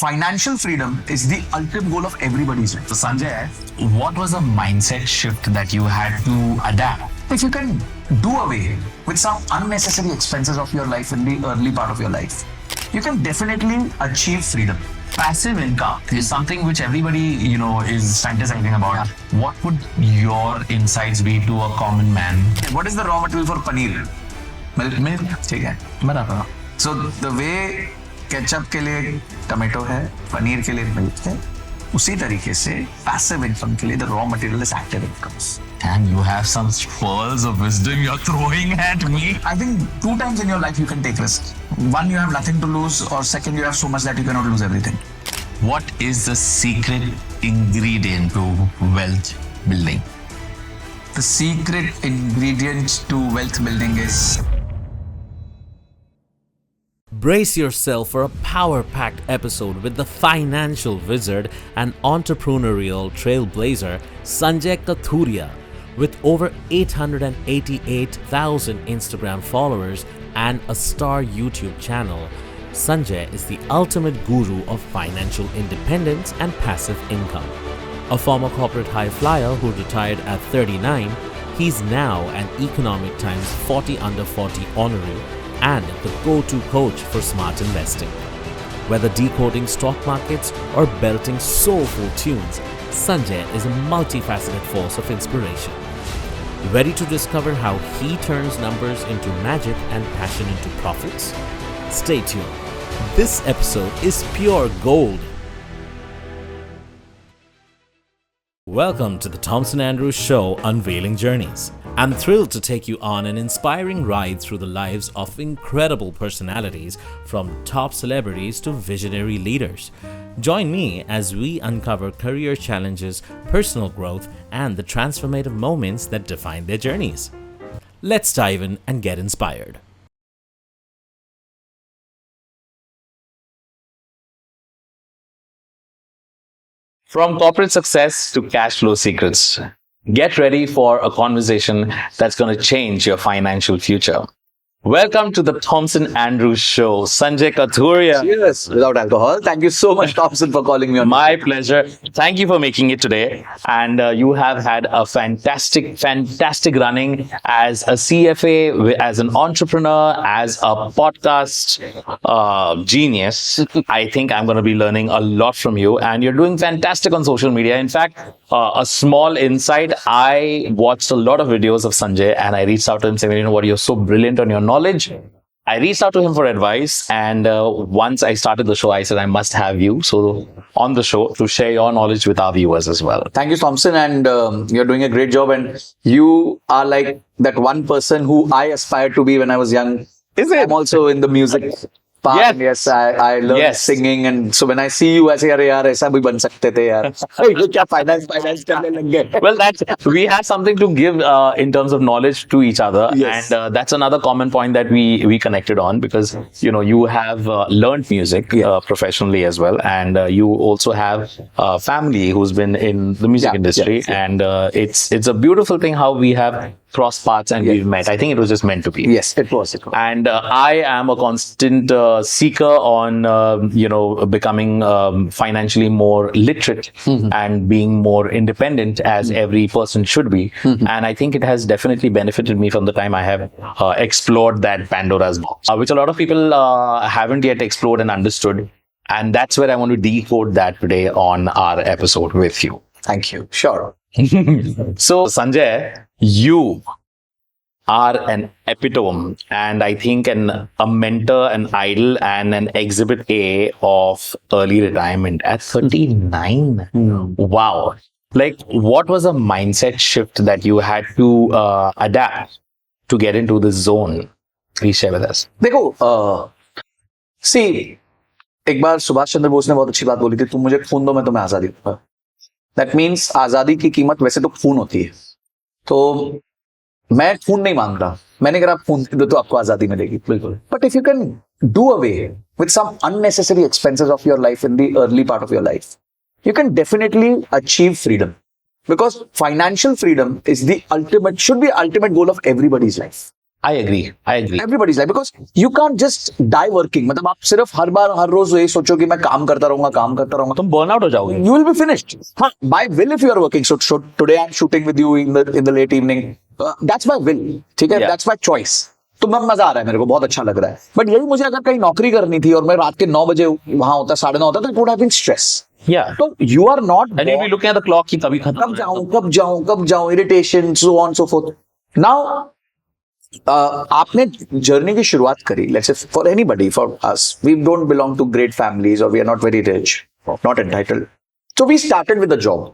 financial freedom is the ultimate goal of everybody's life. So Sanjay, what was a mindset shift that you had to adapt? If you can do away with some unnecessary expenses of your life in the early part of your life, you can definitely achieve freedom. Passive income is something which everybody, is fantasizing about. What would your insights be to a common man? What is the raw material for paneer? Milk. ठीक है. बराबर. So the way ketchup के लिए tomato है, पनीर के लिए milk है, उसी तरीके से पैसिव इनकम के लिए the raw material is active incomes. And you have some pearls of wisdom you're throwing at me. I think 2 times in your life you can take risks. One, you have nothing to lose, or second, you have so much that you cannot lose everything. What is the secret ingredient to wealth building? The secret ingredient to wealth building is Brace yourself for a power-packed episode with the financial wizard and entrepreneurial trailblazer Sanjay Kathuria. With over 888,000 Instagram followers and a star YouTube channel, Sanjay is the ultimate guru of financial independence and passive income. A former corporate high flyer who retired at 39, he's now an Economic Times 40 Under 40 honoree and the go-to coach for smart investing. Whether decoding stock markets or belting soulful tunes, Sanjay is a multifaceted force of inspiration. Ready to discover how he turns numbers into magic and passion into profits? Stay tuned. This episode is pure gold. Welcome to the Thompson Andrews Show, Unveiling Journeys. I'm thrilled to take you on an inspiring ride through the lives of incredible personalities, from top celebrities to visionary leaders. Join me as we uncover career challenges, personal growth, and the transformative moments that define their journeys. Let's dive in and get inspired. From corporate success to cash flow secrets, get ready for a conversation that's going to change your financial future. Welcome to the Thompson Andrews Show, Sanjay Kathuria. cheers without alcohol. Thank you so much, Thompson, for calling me on. My pleasure. Thank you for making it today. And you have had a fantastic running as a CFA, as an entrepreneur, as a podcast genius. I think I'm going to be learning a lot from you. And you're doing fantastic on social media. In fact, a small insight, I watched a lot of videos of Sanjay and I reached out to him saying, you know what, you're so brilliant on your knowledge. I reached out to him for advice, and once I started the show, I said I must have you on the show to share your knowledge with our viewers as well. Thank you, Thompson, and you're doing a great job, and you are like that one person who I aspired to be when I was young. Is it? I'm also in the music part. Yes, I learned singing, and so when I see you, I say, "Arey yaar, aisa bhi ban sakte the yaar." ये क्या finance करने लग गए? Well, we have something to give in terms of knowledge to each other, Yes. and that's another common point that we connected on, because you have learned music professionally as well, and you also have family who's been in the music industry, and it's a beautiful thing how we have crossed paths and we've met. I think it was just meant to be. Yes, it was. And I am a constant seeker on, becoming financially more literate and being more independent, as every person should be. And I think it has definitely benefited me from the time I have explored that Pandora's box, which a lot of people haven't yet explored and understood. And that's where I want to decode that today on our episode with you. Thank you. Sure. So, Sanjay, you are an epitome, and I think a mentor, an idol, and an exhibit A of early retirement at 39. Wow. Like, what was a mindset shift that you had to adapt to get into this zone? Please share with us. देखो, see, एक बार सुभाष चंद्र बोस ने बहुत अच्छी बात बोली थी, तुम मुझे खून दो मैं तुम्हें आजादी दूंगा. That means आजादी की कीमत वैसे तो खून होती है. तो मैं खून नहीं मांग रहा, मैंने अगर आप खून दे दो तो आपको आजादी मिलेगी. बिल्कुल. But if you can do away with some unnecessary expenses of your life in the early part of your life, you can definitely achieve freedom. Because financial freedom is should be ultimate goal of everybody's life. I agree. Everybody's life, because you can't just die working. मतलब आप सिर्फ हर बार हर रोज ये सोचो कि मैं काम करता रहूंगा तुम burnout हो जाओगे. you will be finished. By will, if you are working. So today I'm shooting with you in the late evening. That's my will. ठीक है? Yeah. That's my choice. तो मैं मजा आ रहा है, मेरे को बहुत अच्छा लग रहा है. बट यही मुझे अगर कहीं नौकरी करनी थी और मैं रात के 9 बजे वहां होता, 9:30 होता, तो it would have been stress. Yeah. तो you are not. And you'll be looking at the clock कि कभी खत्म. कब जाऊं, irritation, so on so forth. Now, आपने जर्नी की शुरुआत करी. Let's say for anybody, for us, we don't belong to great families or we are not very rich, not entitled. So we started with a job.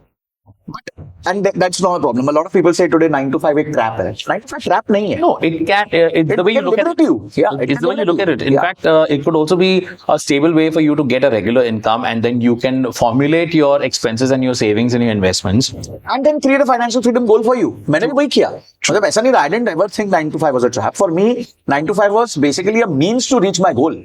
And that's not a problem. A lot of people say today 9 to 5 एक trap है. 9 to 5 trap नहीं है. No, it can. It's the way you look at it. Yeah, It's the way you look at it. In fact, it could also be a stable way for you to get a regular income, and then you can formulate your expenses and your savings and your investments. And then create a financial freedom goal for you. मैंने भी वही किया. मतलब ऐसा नहीं था. I didn't ever think 9 to 5 was a trap. For me, 9 to 5 was basically a means to reach my goal.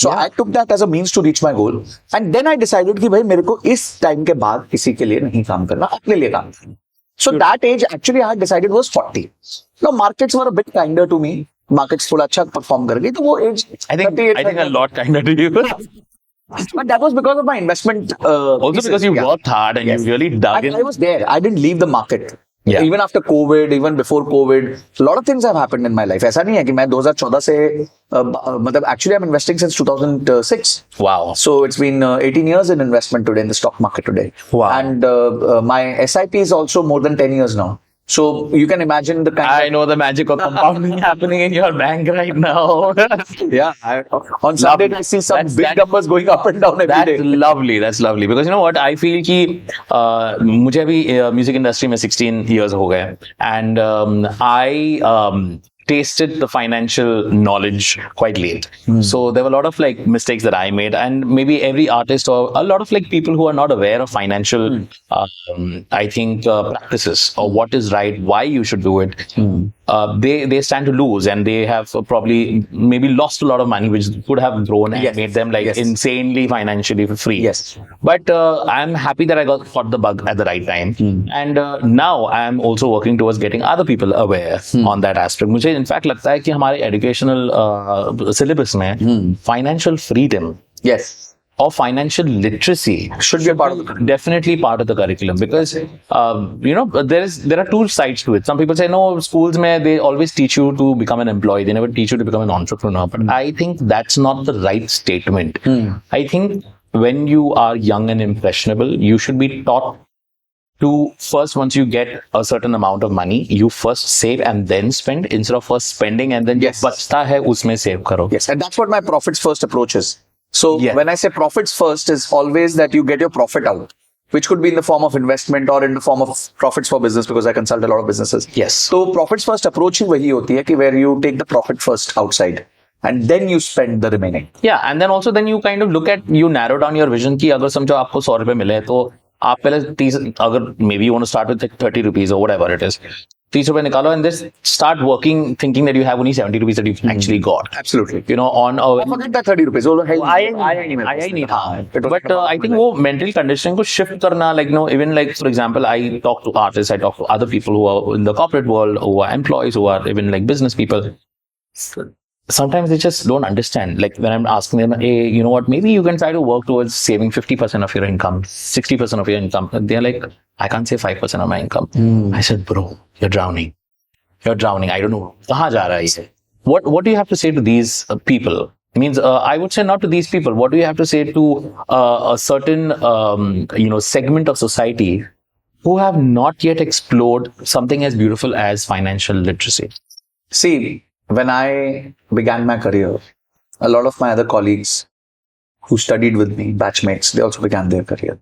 So I took that as a means to reach my goal. And then I decided कि भाई मेरे को इस time के बाद किसी के लिए नहीं काम करना, अपने लिए काम करना. So that age actually I had decided was 40. Now markets were a bit kinder to me. Markets थोड़ा अच्छा perform कर गई, तो वो age. I think a lot kinder to you. But that was because of my investment. Also pieces. because you worked hard and you really dug in. I was there. I didn't leave the market. Yeah. Even after COVID, even before COVID, a lot of things have happened in my life. ऐसा नहीं है कि मैं 2014 से मतलब actually I'm investing since 2006. Wow. So it's been 18 years in investment today in the stock market today. Wow. And my SIP is also more than 10 years now. So you can imagine the kind I know the magic of compounding happening in your bank right now. Yeah. On Sunday I see some big numbers going up and down every day. That's lovely. Because you know what? I feel कि मुझे अभी music industry में 16 years हो गए. And I tasted the financial knowledge quite late. So there were a lot of like mistakes that I made, and maybe every artist or a lot of like people who are not aware of financial, I think practices or what is right, why you should do it. They stand to lose, and they have probably maybe lost a lot of money, which could have grown and made them like insanely financially free. Yes. But I'm happy that I caught the bug at the right time, and now I'm also working towards getting other people aware on that aspect. मुझे in fact लगता है कि हमारे educational syllabus में financial freedom Yes. or financial literacy Should be a part of the curriculum. definitely part of the curriculum, because you know there are two sides to it. Some people say no, schools mein they always teach you to become an employee, they never teach you to become an entrepreneur, but I think that's not the right statement. I think when you are young and impressionable, you should be taught to first, once you get a certain amount of money, you first save and then spend, instead of first spending and then Yes. जो बचता है उसमें save करो. Yes, and that's what my profits first approach is. So Yeah. when I say profits first, is always that you get your profit out, which could be in the form of investment or in the form of profits for business, because I consult a lot of businesses. Yes. So profits first approach ही वही होती है कि where you take the profit first outside and then you spend the remaining. Yeah, and then also then you kind of look at, you narrow down your vision कि अगर समझो आपको 100 रुपए मिले तो आप पहले 30, अगर maybe you want to start with like 30 rupees or whatever it is, 30 रुपए निकालो and just start working thinking that you have only 70 rupees that you've actually got. Absolutely. You know, on a Forget that 30 rupees. Oh, hey, I need but I think वो mental conditioning को shift करना, like, you know, even like for example, I talk to artists, I talk to other people who are in the corporate world, who are employees, who are even like business people. Sometimes they just don't understand. Like when I'm asking them, hey, you know what, maybe you can try to work towards saving 50% of your income, 60% of your income. They're like, I can't save 5% of my income. I said, bro, you're drowning. You're drowning. I don't know. कहाँ जा रहा है ये? What do you have to say to these people? Means I would say not to these people. What do you have to say to a certain you know, segment of society who have not yet explored something as beautiful as financial literacy? See, when I began my career, a lot of my other colleagues who studied with me, batchmates, they also began their career.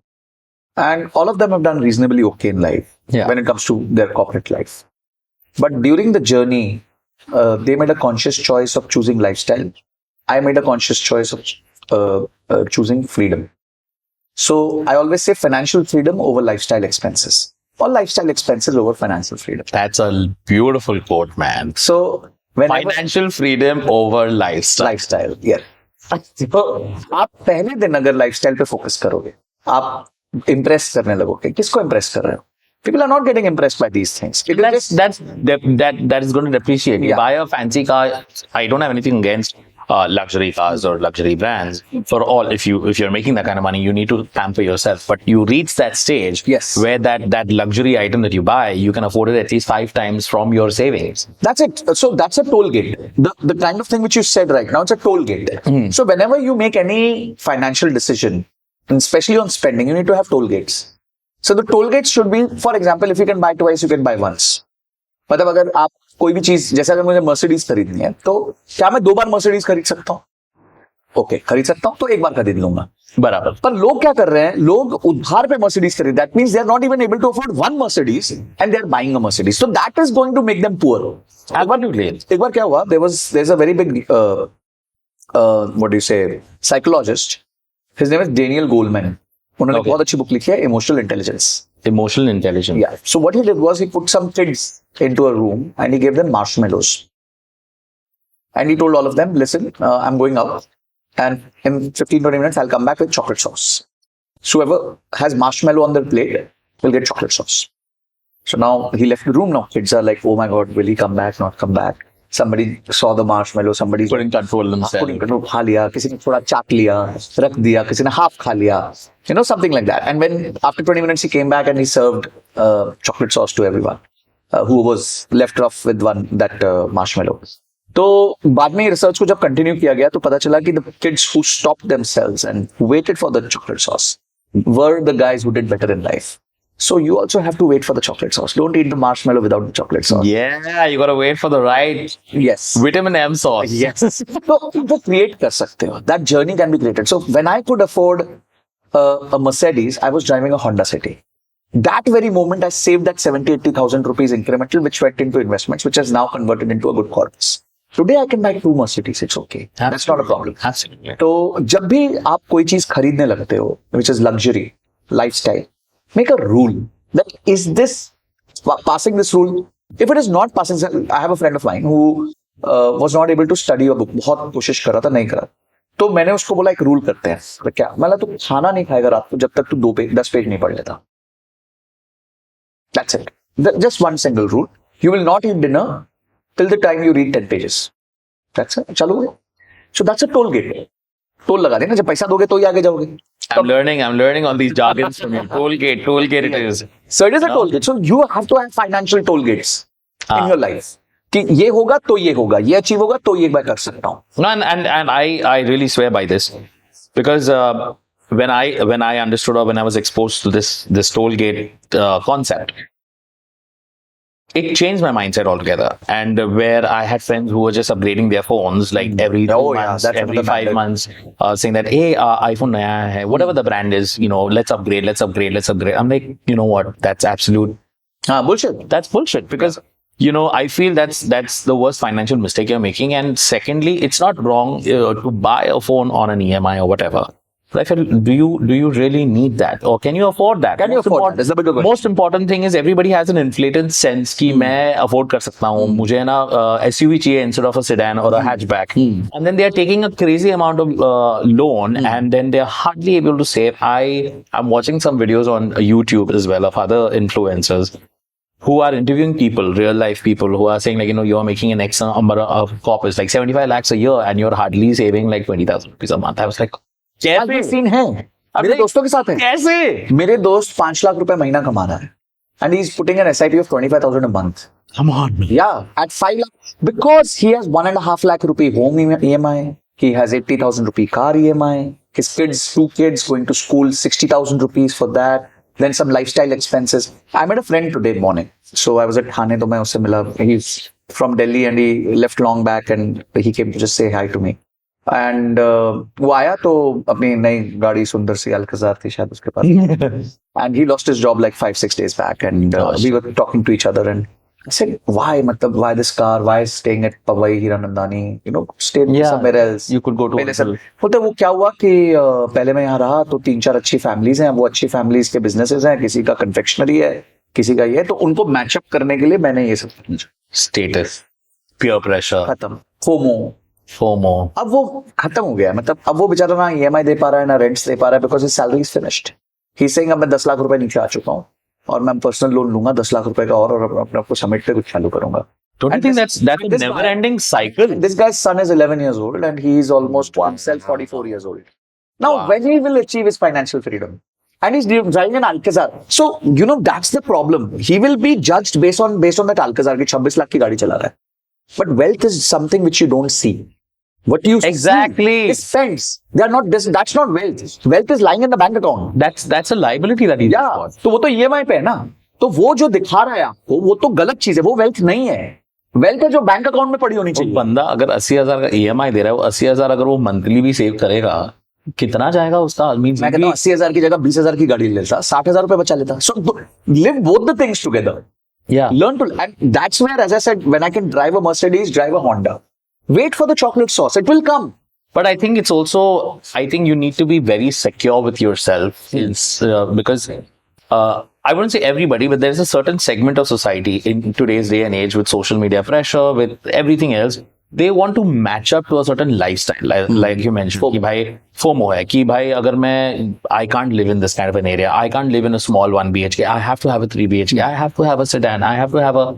And all of them have done reasonably okay in life when it comes to their corporate life. But during the journey, they made a conscious choice of choosing lifestyle. I made a conscious choice of choosing freedom. So I always say financial freedom over lifestyle expenses, or lifestyle expenses over financial freedom. That's a beautiful quote, man. So Financial freedom over lifestyle. Lifestyle, तो आप पहले दिन अगर lifestyle पे focus करोगे, आप impress करने लगोगे. किसको इम्प्रेस कर रहे हो? People are not getting impressed by these things. It is just That is going to depreciate. You Yeah. buy a fancy car. I don't have anything against luxury cars or luxury brands. For all, if you're making that kind of money, you need to pamper yourself. But you reach that stage Yes. where that luxury item that you buy, you can afford it at least 5 times from your savings. That's it. So that's a toll gate. The kind of thing which you said right now, it's a toll gate. So whenever you make any financial decision, and especially on spending, you need to have toll gates. So the toll gates should be, for example, if you can buy twice, you can buy once. मतलब अगर आप कोई भी चीज, जैसे अगर मुझे Mercedes खरीदनी है, तो क्या मैं 2 बार मर्सिडीज खरीद सकता हूँ? ओके, खरीद सकता हूँ, तो 1 बार खरीद लूंगा. बराबर. पर लोग क्या कर रहे हैं? लोग उधार पे मर्सिडीज खरीद. That means they are not even able to afford one Mercedes and they are buying a Mercedes. So that is going to make them poor. एक बार क्या हुआ? There is a very big what do you say psychologist. His name is Daniel Goleman. उन्होंने Okay. बहुत अच्छी book लिखी है, emotional intelligence. Emotional intelligence. Yeah. So what he did was he put some kids into a room and he gave them marshmallows. And he told all of them, listen, I'm going out and in 15-20 minutes I'll come back with chocolate sauce. So whoever has marshmallow on their plate will get chocolate sauce. So now he left the room. Now kids are like, oh my God, will he come back, not come back? Somebody saw the marshmallow, somebody Couldn't control themselves. couldn't control, खा लिया, किसी ने थोड़ा चाट लिया, रख दिया, किसी ने half खा लिया, you know, something like that. And when after 20 minutes he came back and he served chocolate sauce to everyone who was left off with that marshmallow. तो बाद में रिसर्च को जब कंटिन्यू किया गया तो पता चला कि the kids who stopped themselves and waited for the chocolate sauce were the guys who did better in life. So you also have to wait for the chocolate sauce. Don't eat the marshmallow without the chocolate sauce. Yeah, you gotta wait for the right Yes. vitamin M sauce. Yes. तो वो create कर सकते हो. That journey can be created. So when I could afford a Mercedes, I was driving a Honda City. That very moment, I saved that 70,000-80,000 rupees incremental, which went into investments, which has now converted into a good corpus. Today I can buy 2 Mercedes. It's okay. That's not a problem. Absolutely. तो जब भी आप कोई चीज खरीदने लगते हो, which is luxury, lifestyle, make a rule that is this passing this rule. If it is not passing, I have a friend of mine who was not able to study a book. बहुत कोशिश कर रहा था, नहीं करा. तो मैंने उसको बोला एक रूल करते हैं. तो क्या? मतलब तू खाना नहीं खाएगा रात को जब तक तू 10 पेज नहीं पढ़ लेता. That's it. Just one single rule. You will not eat dinner till the time you read 10 pages. That's it. चलो. So that's a toll gate. Toll लगा देना, जब पैसा दोगे तो ही आगे जाओगे. I'm learning all these jargons from you. Toll gate it is. So it is a toll gate. So you have to have financial toll gates in your life. कि ये होगा तो ये होगा, ये अचीव होगा तो ये मैं कर सकता हूँ. No, and I really swear by this because when I understood or when I was exposed to this toll gate concept, it changed my mindset altogether. And where I had friends who were just upgrading their phones like every 2 months, that's every another 5 matter. months, saying that, hey, iPhone naya hai, whatever the brand is, you know, let's upgrade. I'm like, you know what? That's absolute. Bullshit. That's bullshit because. You know, I feel that's the worst financial mistake you're making. And secondly, it's not wrong to buy a phone on an EMI or whatever. But I feel, do you really need that, or can you afford that? Can you afford that? That's the bigger question. Most important thing is everybody has an inflated sense कि मैं afford कर सकता हूँ. मुझे ना SUV चाहिए instead of a sedan or a hatchback. And then they are taking a crazy amount of loan, and then they are hardly able to save. I'm watching some videos on YouTube as well of other influencers who are interviewing people, real life people, who are saying like, you know, you're making an X number of corpus, like 75 lakhs a year, and you're hardly saving like 20,000 rupees a month. I was like, ये scene है. मेरे दोस्तों के साथ है. कैसे? मेरे दोस्त 5 लाख रुपए महीना कमा रहा है. And he's putting an SIP of 25,000 a month. Come on, man. Yeah, at 5 lakh. Because he has 1.5 lakh rupee home EMI. He has 80,000 rupee car EMI. His kids, 2 kids going to school, 60,000 rupees for that. Then some lifestyle expenses. I met a friend today morning. So I was at Thane, तो मैं उससे मिला. He's from Delhi and he left long back and he came to just say hi to me. And वो आया तो अपनी नई गाड़ी सुंदर सी अल्कजार थी शायद उसके पास. And he lost his job like 5-6 days back. And we were talking to each other and I said, why? मतलब, why this car? Why staying at Powai, Hiranandani? You know, stay somewhere else. You could go to पहले सब होता है. वो क्या हुआ कि पहले मैं यहाँ रहा तो 3-4 अच्छी फैमिलीज हैं. वो अच्छी फैमिलीज के बिजनेसेस हैं. किसी का कन्फेक्शनरी है, किसी का ये है. तो उनको मैचअप करने के लिए मैंने ये सब status, peer pressure, खत्म. FOMO. अब वो खत्म हो गया. मतलब अब वो बेचारा ना EMI दे पा रहा है, ना रेंट्स दे पा रहा है, because his salary is finished. He is saying अब मैं 10 लाख रुपए नीचे आ चुका हूँ. और मैं पर्सनल लोन लूंगा 10 लाख रुपए का और अपने आप को समेट के कुछ चालू करूंगा. Don't you And think this- that's a this never guy- ending cycle? This guy's son is 11 years old and he is almost himself 44 years old. Now, Wow. when he will achieve his financial freedom? And he's driving an Alcazar. So, that's the problem. He will be judged based on that Alcazar ki 26 lakh ki gaadi chala raha hai. But wealth is something which you don't see. What you Exactly. see is spends. They are not that's not wealth. Wealth is lying in the bank account. That's a liability that he Yeah. got. तो वो तो EMI पे है ना. तो वो जो दिखा रहा है आपको वो तो गलत चीज है. वो वेल्थ नहीं है. वेल्थ है जो बैंक अकाउंट में पड़ी होनी वो चाहिए. बंदा अगर 80,000 का EMI दे रहा है, वो 80,000 अगर वो मंथली भी सेव करेगा, कितना जाएगा उसका? मैं कहता हूँ 80,000 की जगह 20,000 की गाड़ी ले लेता, 60,000 रुपए बचा लेता. So live both the things together. Yeah. Learn to, and that's where, as I said, when I can drive a Mercedes, drive a Honda. Wait for the chocolate sauce. It will come. But I think it's also, I think you need to be very secure with yourself. It's because I wouldn't say everybody, but there's a certain segment of society in today's day and age with social media pressure, with everything else. They want to match up to a certain lifestyle, like you mentioned. कि भाई FOMO है कि भाई अगर मैं I can't live in this kind of an area. I can't live in a small 1 BHK. I have to have a 3 BHK. I have to have a sedan. I have to have a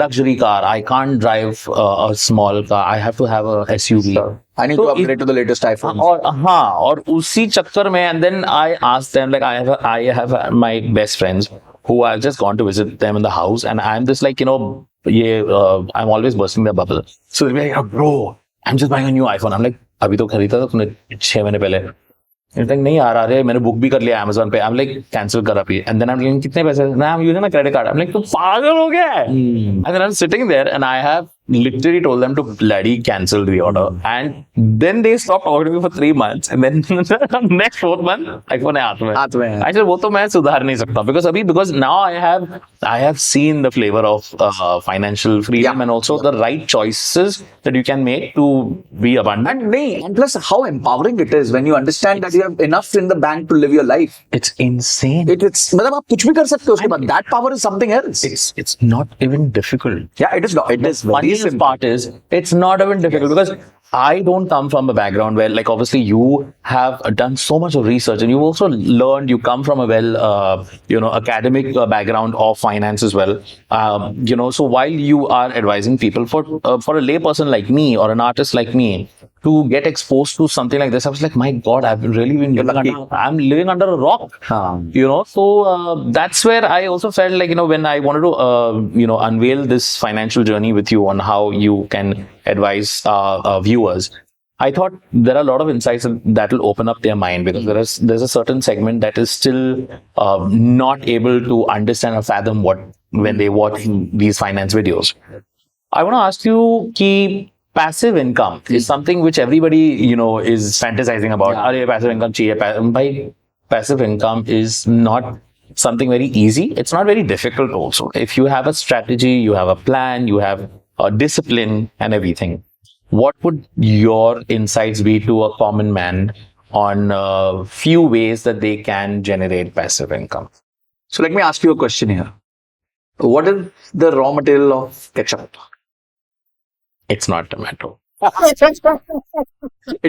luxury car. I can't drive a small car. I have to have a SUV. I need So to upgrade to the latest iPhone. और उसी चक्कर में, and then I asked them, like I have my best friends who I've just gone to visit them in the house, and I'm just like, I'm always bursting their bubble. So they'll be like, bro, I'm just buying a new iPhone. I'm like, अभी तो खरीदा था तुमने 6 महीने पहले. नहीं आ रहा है, मैंने बुक भी कर लिया Amazon पे. I'm like, cancel कर अभी. And then I'm like, कितने पैसे? Nah, I'm using a credit card. I'm like, तू पागल हो गया है? And then I'm sitting there and I have literally told them to bloody cancel the order. And then they stopped talking to me for 3 months. And then next 4th month, iPhone है हाथ में. I said, वो तो मैं सुधार नहीं सकता. Because now I have seen the flavor of financial freedom and also the right choices that you can make to be abundant. And plus how empowering it is when you understand that you have enough in the bank to live your life. It's insane. It's मतलब आप कुछ भी कर सकते हो उसके बाद. That power is something else. It's not even difficult. Yeah, it is not. It is very Funniest simple. part is it's not even difficult because I don't come from a background where, like, obviously you have done so much of research and you've also learned. You come from a academic background of finance as well. So while you are advising people for a lay person like me or an artist like me to get exposed to something like this, I was like, my God, I've really been I'm living under a rock. So that's where I also felt like, when I wanted to, unveil this financial journey with you on how you can advise viewers, I thought there are a lot of insights that will open up their mind, because there's a certain segment that is still not able to understand or fathom when they watch these finance videos. I want to ask you, passive income is something which everybody, is fantasizing about. Arey, passive income chahiye. Passive income is not something very easy. It's not very difficult also. If you have a strategy, you have a plan, you have a discipline and everything, what would your insights be to a common man on a few ways that they can generate passive income? So let me ask you a question here. What is the raw material of ketchup? It's not tomato. It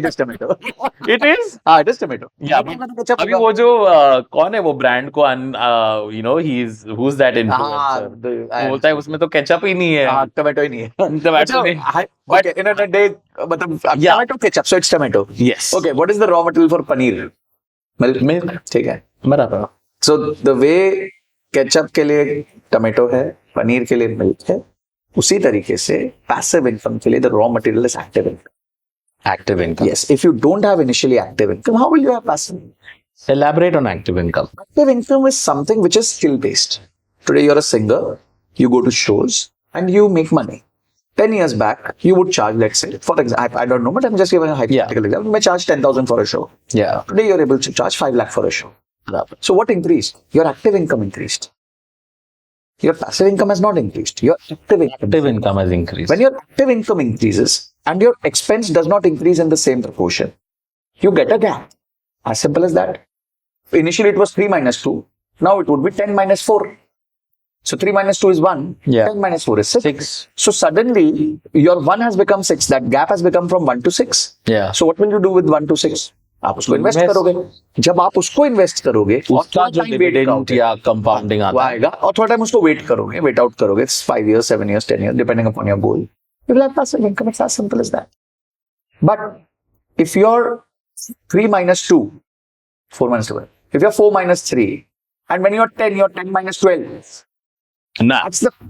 is tomato. It is? It is tomato. Yeah, अभी वो जो कौन है वो brand को who's that influencer? बोलता है उसमें तो केचप ही नहीं है. टोमेटो ही नहीं है. Tomato नहीं. But in a day, tomato ketchup, so it's tomato. Yes. Okay, what is the raw material for paneer? Milk. ठीक है. बराबर. So the way ketchup के लिए tomato है, पनीर के लिए milk है, उसी तरीके से passive income के लिए the raw material is active income. Active income. Yes, if you don't have initially active income, how will you have passive? Elaborate on active income. Active income is something which is skill based. Today you're a singer, you go to shows and you make money. 10 years back, you would charge, let's say, for example, I don't know, but I'm just giving a hypothetical example. You may charge 10,000 for a show. Yeah. Today you're able to charge 5 lakh for a show. So what increased? Your active income increased. Your passive income has not increased. Your active income has increased. When your active income increases and your expense does not increase in the same proportion, you get a gap. As simple as that. Initially it was 3 minus 2. Now it would be 10 minus 4. So 3 minus 2 is 1. Yeah. 10 minus 4 is 6. 6. So suddenly your 1 has become 6. That gap has become from 1 to 6. Yeah. So what will you do with 1 to 6? आप उसको invest Invest- करोगे, जब आप उसको invest करोगे और उसका थोड़ा जो time wait डिविडेंड करोगे, या कंपाउंडिंग वो आता है, आएगा और थोड़ा टाइम उसको वेट करोगे, वेट आउट करोगे, 5 years, 7 years, 10 years, depending upon your goal. You will have passive income. It's as simple as that. But if you're 3 minus 2, 4 minus 2, if you're 4 minus 3, and when you're 10 minus 12, nah,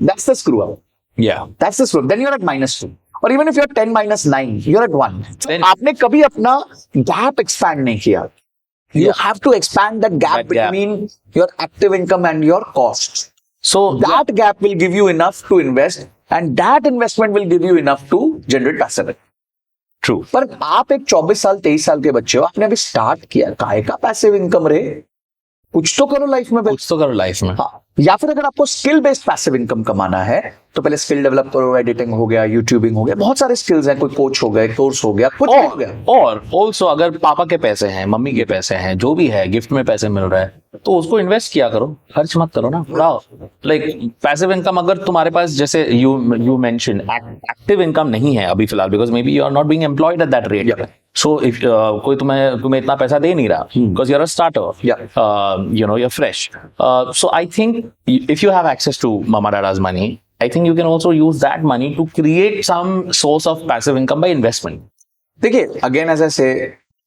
that's the screw up. yeah. That's the screw up. Then you're at minus 2. Or even if you're 10 minus 9, you're at 1. So Then- आपने कभी अपना gap expand नहीं किया. You Yeah. have to expand that gap That gap. between your active income and your costs. So That gap will give you enough to invest, and that investment will give you enough to generate passive income. true. पर आप एक 24 साल 23 साल के बच्चे हो, आपने अभी स्टार्ट किया, काहे का पैसिव इनकम रे? कुछ तो करो लाइफ में। कुछ तो करो लाइफ में। हाँ, या फिर अगर आपको स्किल बेस्ड पैसिव इनकम कमाना है तो पहले स्किल डेवलप करो, एडिटिंग हो गया, यूट्यूबिंग हो गया, बहुत सारे स्किल्स हैं, कोई कोच हो गए, कोर्स हो गया, कुछ भी हो गया। और ऑल्सो अगर पापा के पैसे हैं, मम्मी के पैसे हैं, जो भी है, गिफ्ट में पैसे मिल रहा है, तो उसको इन्वेस्ट किया करो, खर्च मत करो ना, उड़ाओ। लाइक पैसिव इनकम अगर तुम्हारे पास, जैसे यू मेंशन एक्टिव इनकम नहीं है अभी फिलहाल, because maybe you are not being employed at that rate, so if कोई तुम्हें इतना पैसा दे नहीं रहा, because you are a starter, you know, you are fresh, so I think if you have access to mama dada's money, I think you can also use that money to create some source of passive income by investment. देखिए, again as I से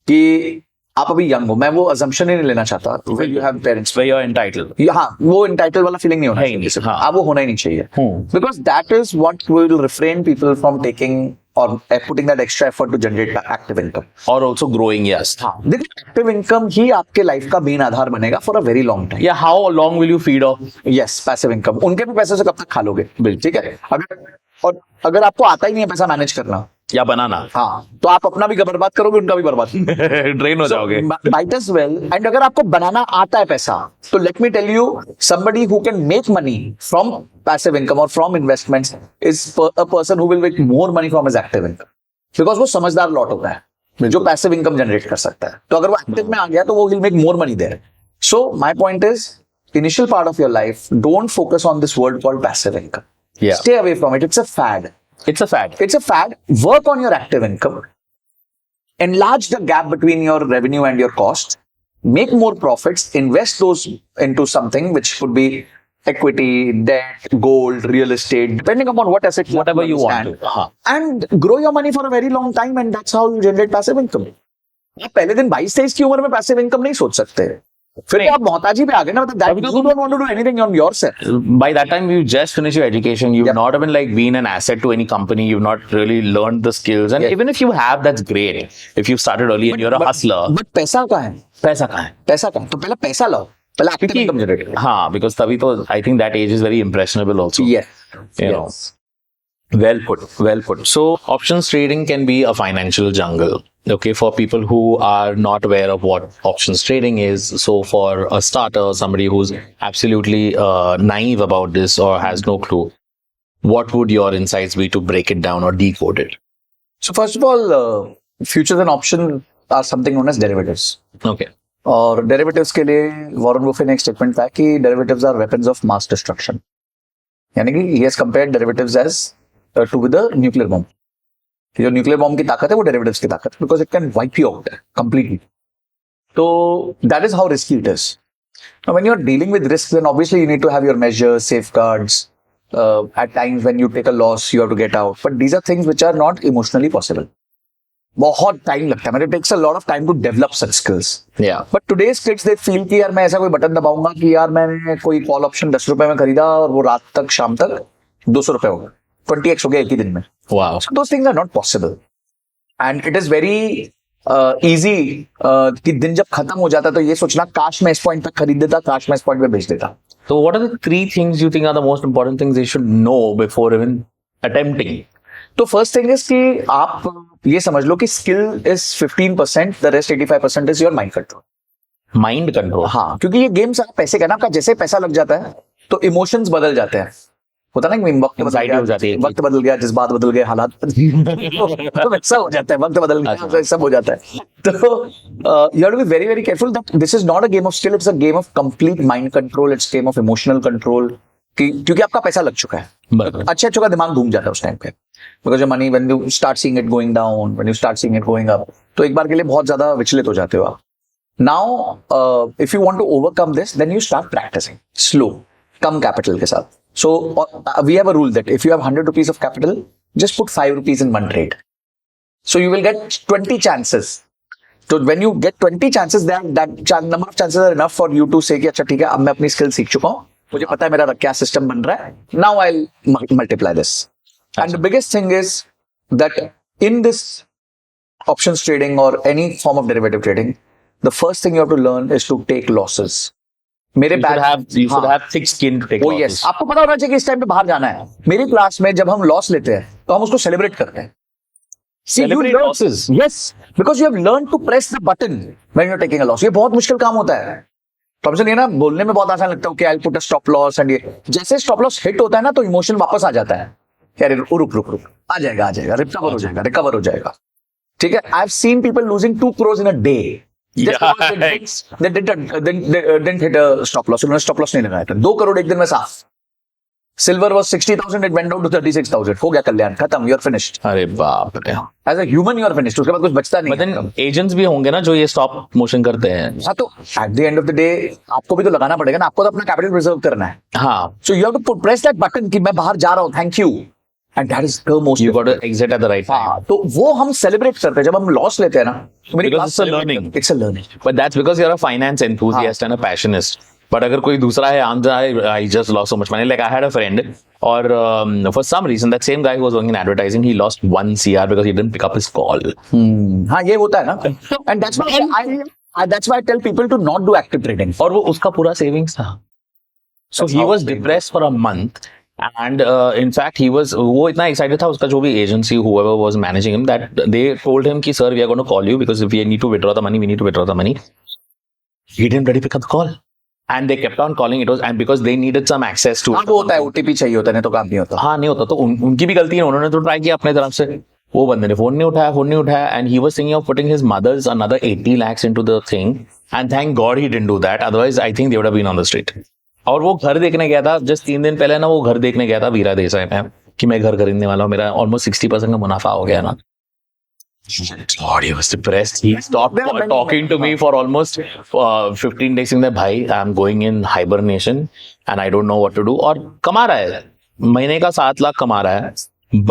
कि आप अभी young हो, मैं वो assumption ही नहीं लेना चाहता when you have parents. Where you're entitled. हाँ, वो entitled वाला फीलिंग नहीं होना है ही चाहिए नहीं, किसी को। हाँ। आप वो होना ही नहीं चाहिए, because that is what will refrain people from taking or putting that extra effort to generate active income. Or also growing, yes. हाँ, देखिए, एक्टिव इनकम ही आपके लाइफ का मेन आधार बनेगा for a very long time. Yeah, how long will you feed off? Yes, passive income, उनके भी पैसे से कब तक खा लोगे? बिल्कुल। ठीक है, अगर आपको आता ही नहीं है पैसा मैनेज करना, या बनाना? हाँ, तो आप अपना भी बर्बाद करोगे, उनका भी बर्बाद। ड्रेन हो जाओगे। Might as well. And अगर आपको बनाना आता है पैसा, तो let me tell you, somebody who can make money from passive income or from investments is a person who will make more money from his active income. Because वो समझदार lot होता है जो पैसिव इनकम जनरेट कर सकता है। तो अगर वो एक्टिव में आ गया तो वो will make more money there. So my point is, initial part of your life, don't focus on this word called passive income. Yeah. Stay away from it. It's a fad. It's a fad. It's a fad. Work on your active income. Enlarge the gap between your revenue and your cost. Make more profits. Invest those into something which could be equity, debt, gold, real estate, depending upon what asset Whatever you want understand. to. हाँ. And grow your money for a very long time, and that's how you generate passive income. आप पहले दिन 22-23 की उम्र में passive income नहीं सोच सकते, फिर तो आप मोहताजी पे आ गए ना, मतलब that you don't want to do anything on yourself. By that time, you just finished your education. You've Yep. not even like been an asset to any company. You've not really learned the skills. And Yes. even if you have, that's great. If you started early and you're a hustler. But पैसा कहाँ है? पैसा कहाँ है? पैसा कहाँ है? तो पहले पैसा लाओ, पहले active income generate करो. हाँ, because तभी तो I think that age is very impressionable also. Yes. You know. Well put, well put. So options trading can be a financial jungle. Okay, for people who are not aware of what options trading is. So for a starter, somebody who's absolutely naive about this or has no clue, what would your insights be to break it down or decode it? So first of all, futures and options are something known as derivatives. Okay. और derivatives के लिए Warren Buffett ने एक statement था कि derivatives are weapons of mass destruction. यानी कि he has compared derivatives as to with a nuclear bomb. जो न्यूक्लियर बॉम्ब की ताकत है वो डेरिवेटिव्स की ताकत है, because it can wipe you out completely. तो that is how risky it is. When you are dealing with risk, then obviously you need to have your measures, safeguards. At times when you take a loss you have to get out, but these are things which are not emotionally possible. बहुत time लगता है, मतलब it takes a lot of time to develop such skills. Yeah. But today's kids they feel कि यार मैं ऐसा कोई button दबाऊंगा कि यार मैंने कोई कॉल ऑप्शन 10 रुपए में खरीदा और वो रात तक शाम तक 200 रुपए हो गए, 20x हो गया एक ही दिन में. Wow. So those things are not possible. And it is very easy कि दिन जब खत्म हो जाता है तो ये सोचना काश मैं इस पॉइंट तक खरीद देता, काश मैं इस पॉइंट पे बेच देता. So what are the 3 things you think are the most important things they should know before even attempting? तो फर्स्ट थिंग इज कि आप ये समझ लो कि skill is 15%, the rest 85% is your mind control. Mind control. हाँ, क्योंकि ये game सारा पैसे का ना, आपका जैसे पैसा लग जाता है तो इमोशंस बदल जाते हैं. होता ना कि वक्त बदल Anxiety हो जाती है. गया, वक्त बदल गया, जज्बात बदल गए, हालात तो वैसा हो जाता है, वक्त बदल गया, अच्छा. सब हो जाता है. तो you have to be very very careful that this is not a game of skill, it's a game of complete mind control, it's game of emotional control. क्योंकि आपका पैसा लग चुका है, बराबर. अच्छे अच्छे का दिमाग घूम जाता है उस टाइम पे, because your money, when you start seeing it going down, when you start seeing it going up, तो एक बार के लिए बहुत ज्यादा विचलित हो जाते हो आप. Now if you want to overcome this then you start practising slow, कम कैपिटल के साथ. So we have a rule that if you have 100 rupees of capital, just put 5 rupees in one trade. So you will get 20 chances. So when you get 20 chances, that number of chances are enough for you to say कि अच्छा ठीक है, अब मैं अपनी skill सीख चुका हूँ, मुझे पता है मेरा क्या सिस्टम बन रहा है. Now I'll multiply this. And the biggest thing is that in this options trading or any form of derivative trading, the first thing you have to learn is to take losses. मेरे You should have thick skin to take Oh losses. yes, आपको पता होना चाहिए कि इस time पे बाहर जाना है. मेरी क्लास में जब हम लॉस लेते हैं तो हम उसको सेलिब्रेट करते हैं. See, you Celebrate learn- losses? Yes, because you have learned to press the button when you're taking a loss. ये बहुत मुश्किल काम होता है. तो हमसे नहीं ना, बोलने में बहुत आसान लगता है कि I'll put a stop loss and ये जैसे stop loss हिट होता है ना तो इमोशन वापस आ जाता है. यार रुक आ जाएगा रिकवर हो जाएगा. ठीक है. I've seen people losing 2 crores in a day. Just because they didn't hit a stop loss. उन्होंने stop loss नहीं लगाया था. 2 करोड़ एक दिन में साफ. Silver was 60,000, it went down to 36,000. हो गया कल्याण, खत्म, you're finished. अरे बाप रे. As a human you're finished. उसके बाद कुछ बचता नहीं. But then agents भी होंगे ना जो ये stop motion करते हैं. हाँ, तो at the end of the day आपको भी तो लगाना पड़ेगा ना, आपको तो अपना कैपिटल प्रिजर्व करना है. हाँ. So you have to press that button कि मैं बाहर जा रहा हूँ, thank you. And that is the most. You got to exit at the right time. हाँ, तो वो हम सेलिब्रेट करते हैं जब हम लॉस लेते हैं ना. तो मेरी Because class it's a celebrate learning. करते हैं. It's a learning. But that's because you're a finance enthusiast and a passionist. But अगर कोई दूसरा है, I just lost so much money. Like I had a friend, or for some reason that same guy who was working in advertising, he lost 1 CR because he didn't pick up his call. हाँ, ये होता है ना. And that's why I tell people to not do active trading. और वो उसका पूरा savings था. So That's he how was it depressed for a month. And in fact, वो इतना excited था, उसका जो भी agency, whoever was managing him, that they told him कि sir, we are going to call you because if we need to withdraw the money, we need to withdraw the money. He didn't really pick up the call. And they kept on calling. It was, and because they needed some access to. हाँ, वो होता है, OTP चाहिए होता है, नहीं तो काम नहीं होता. हाँ, नहीं होता. तो उनकी भी गलती है, उन्होंने तो ट्राई किया अपने तरफ से. वो बंदे ने फोन नहीं उठाया, and he was thinking of putting his mother's another 80 lakhs into the thing. And thank God he didn't do that. Otherwise, I think they would have been on the street. और वो घर देखने गया था, just 3 दिन पहले ना, वो घर देखने गया था वीरा देसाई में, कि मैं घर खरीदने वाला हूँ, मेरा ऑलमोस्ट 60% का मुनाफा हो गया ना. God, he was depressed. He stopped talking to me for almost 15 days. saying that, भाई, I'm going in hibernation and I don't know what to do. और कमा रहा है, महीने का 7 लाख कमा रहा है.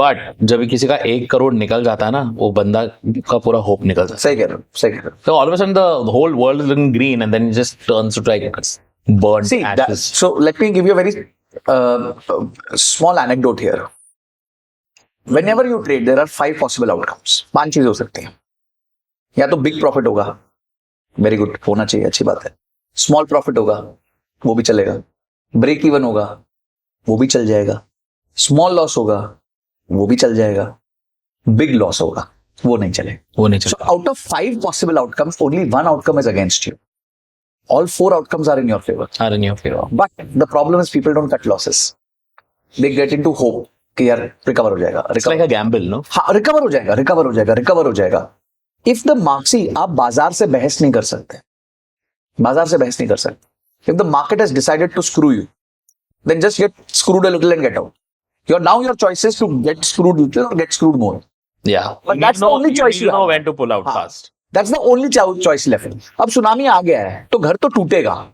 बट जब किसी का 1 करोड़ निकल जाता है ना, वो बंदा का पूरा होप निकल जाता है. सही कह रहे हो. So all of a sudden the whole world is looking green, and then it just turns to like burnt See, ashes. so let me give you a very small anecdote here. Whenever you trade, there are 5 possible outcomes. 5 चीजें हो सकती हैं. या तो big profit होगा, very good, होना चाहिए, अच्छी बात है. स्मॉल प्रॉफिट होगा, वो भी चलेगा. ब्रेक इवन होगा, वो भी चल जाएगा. स्मॉल लॉस होगा, वो भी चल जाएगा. बिग लॉस होगा, वो नहीं चलेगा. वो नहीं So चलता. out of 5 possible outcomes, only 1 outcome is against you. All 4 outcomes are in your favor. Are in your favor. But the problem is people don't cut losses. They get into hope कि यार recover हो जाएगा. It's like a gamble, no? हाँ, recover हो जाएगा. If the market, आप बाजार से बहस नहीं कर सकते. If the market has decided to screw you, then just get screwed a little and get out. Your choice is to get screwed little or get screwed more. Yeah. But that's the only choice you know have. when to pull out हाँ. fast. That's the only choice left. अब tsunami आ गया है तो घर तो टूटेगा.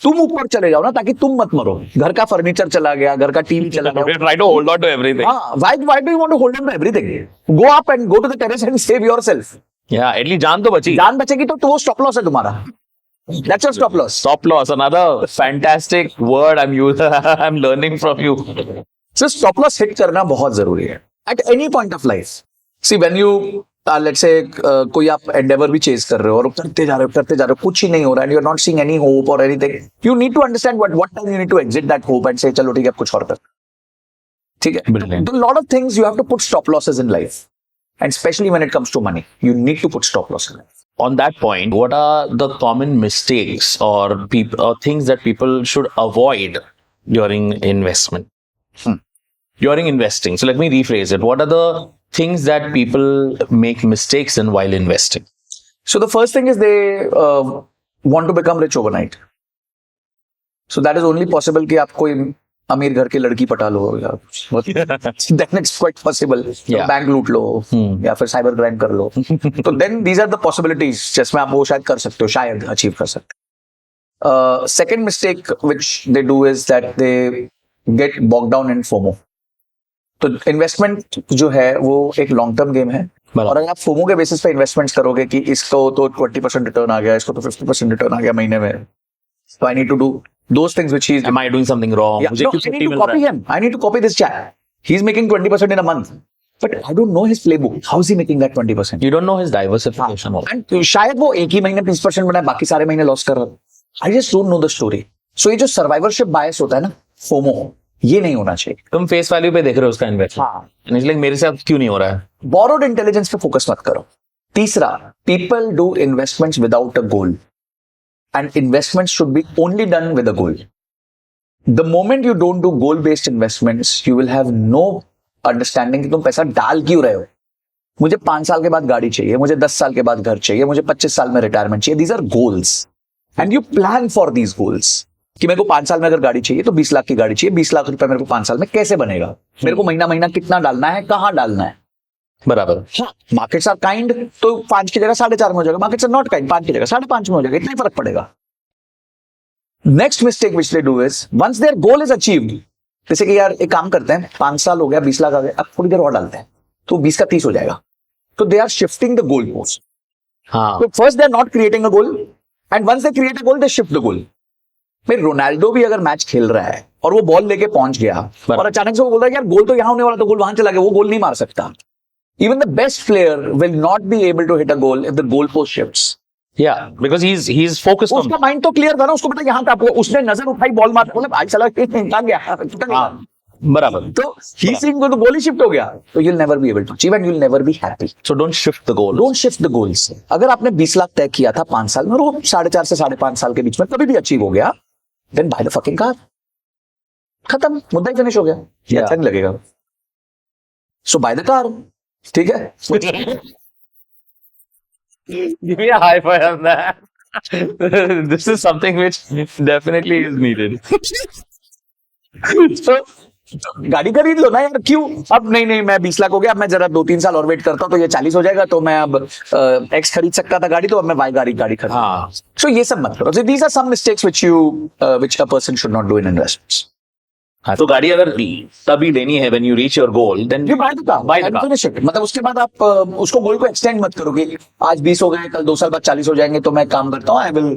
तुम ऊपर चले जाओ ना ताकि तुम मत मरो. घर का फर्नीचर चला गया, घर का टीवी चला गया. Try to hold on to everything. हाँ, why do you want to hold on to everything? Go up and go to the terrace and save yourself. Yeah, at least जान तो बची. जान बचेगी तो वो स्टॉप लॉस है तुम्हारा. That's your stop loss. Stop loss, another fantastic word I'm learning from you. So stop loss hit करना बहुत जरूरी है. At any point of life. See, when you let's say कोई आप endeavor भी chase कर रहे हो और करते जा रहे हो, कुछ ही नहीं हो रहा है, and you're not seeing any hope or anything. You need to understand what time you need to exit that hope and say चलो ठीक है, अब कुछ और कर. ठीक है. Brilliant. A lot of things you have to put stop losses in life, and especially when it comes to money, you need to put stop loss in life. On that point, what are the common mistakes or things that people should avoid during investment? During investing. So let me rephrase it. What are the things that people make mistakes in while investing? So the first thing is they want to become rich overnight. So that is only possible कि आप कोई अमीर घर की लड़की पटा लो या then it's quite possible. Yeah. Bank लूट लो या फिर साइबर क्राइम कर लो. तो then these are the possibilities जिसमें आप वो शायद कर सकते हो, शायद अचीव कर सकते हो. Second mistake which they do is that they get bogged down in FOMO. तो इन्वेस्टमेंट जो है वो एक लॉन्ग टर्म गेम है. और अगर आप फोमो के बेसिस पे इन्वेस्टमेंट्स करोगे कि इसको तो 20% रिटर्न आ गया, इसको तो 50% रिटर्न आ गया महीने में, so I need to do those things which he's. Am I doing something wrong? Yeah, no, I need to copy him. I need to copy this chap. He's making 20% in a month, but I don't know his playbook. How is he making that 20%? You don't know his diversification. And शायद वो एक ही महीने 20% बनाए, बाकी सारे महीने loss कर रहा है. I just don't know the story. So ये जो सर्वाइवरशिप बायस होता है ना, फोमो, ये नहीं होना चाहिए. तुम फेस वैल्यू पे देख रहे हो उसका इन्वेस्टमेंट. इसलिए मेरे साथ क्यों नहीं हो रहा है? Borrowed intelligence पे फोकस मत करो. तीसरा, people do investments without a goal. And investments should be only done with a goal. The moment you don't do goal-based investments, you will have no understanding कि तुम पैसा डाल क्यों रहे हो. मुझे 5 साल के बाद गाड़ी चाहिए, मुझे 10 साल के बाद घर चाहिए, मुझे 25 साल में रिटायरमेंट चाहिए. These are goals. And you plan for these goals. कि मेरे को 5 साल में अगर गाड़ी चाहिए तो 20 लाख की गाड़ी चाहिए. 20 लाख रुपए मेरे को 5 साल में कैसे बनेगा? मेरे को महीना महीना कितना डालना है, कहाँ डालना है. बराबर. हाँ, मार्केट्स आर काइंड तो 5 की जगह 4.5 में हो जाएगा. मार्केट्स आर नॉट काइंड, 5 की जगह 5.5 में हो जाएगा. इतना ही फर्क पड़ेगा. Next mistake which they do is once their goal is achieved, जैसे कि यार एक काम करते हैं, 5 साल हो गया, 20 लाख आ गए, अब थोड़ी देर और डालते हैं तो 20 का 30 हो जाएगा. तो they are shifting the goal post. हाँ. तो first they are not creating a goal and once they create a goal they shift the goal. भाई रोनाल्डो भी अगर मैच खेल रहा है और वो बॉल लेके पहुंच गया और अचानक से वो बोल रहा है यार गोल तो यहां होने वाला, तो गोल वहां चला गया, वो गोल नहीं मार सकता. Even the best player will not be able to hit a goal if the goalpost shifts. Yeah, because he's focused on. उसका माइंड तो क्लियर था ना, उसको पता यहाँ था, उसने नजर उठाई, बॉल मार, मतलब आज चला गया, बराबर. तो he seeing तो गोल ही शिफ्ट हो गया. तो you'll never be able to achieve and you'll never be happy. So don't shift the goal. Don't shift the goals. अगर आपने 20 लाख तय किया था 5 साल में और वो 4.5 से 5.5 साल के बीच में कभी भी अचीव हो गया, then buy the fucking car. खत्म, मुद्दा ही फिनिश हो गया. ये अच्छा नहीं लगेगा. So buy the car. ठीक है. Give me a high five on that. This is something which definitely is needed. So, गाड़ी खरीद लो ना यार. क्यों अब नहीं मैं 20 लाख हो गया, अब मैं जरा 2-3 साल और वेट करता हूं तो ये 40 हो जाएगा, तो मैं अब एक्स खरीद सकता था गाड़ी, तो अब मैं वाई गाड़ी खरीद. हाँ. So ये सब मत करो. So these are some mistakes which a person should not do in investments. तो गाड़ी अगर तभी लेनी है when you reach your goal, then You buy the car. Buy the And car. finish it. मतलब उसके बाद आप उसको गोल को एक्सटेंड मत करो कि आज 20 हो गए, कल 2 साल बाद 40 हो जाएंगे, तो मैं काम करता हूँ. I will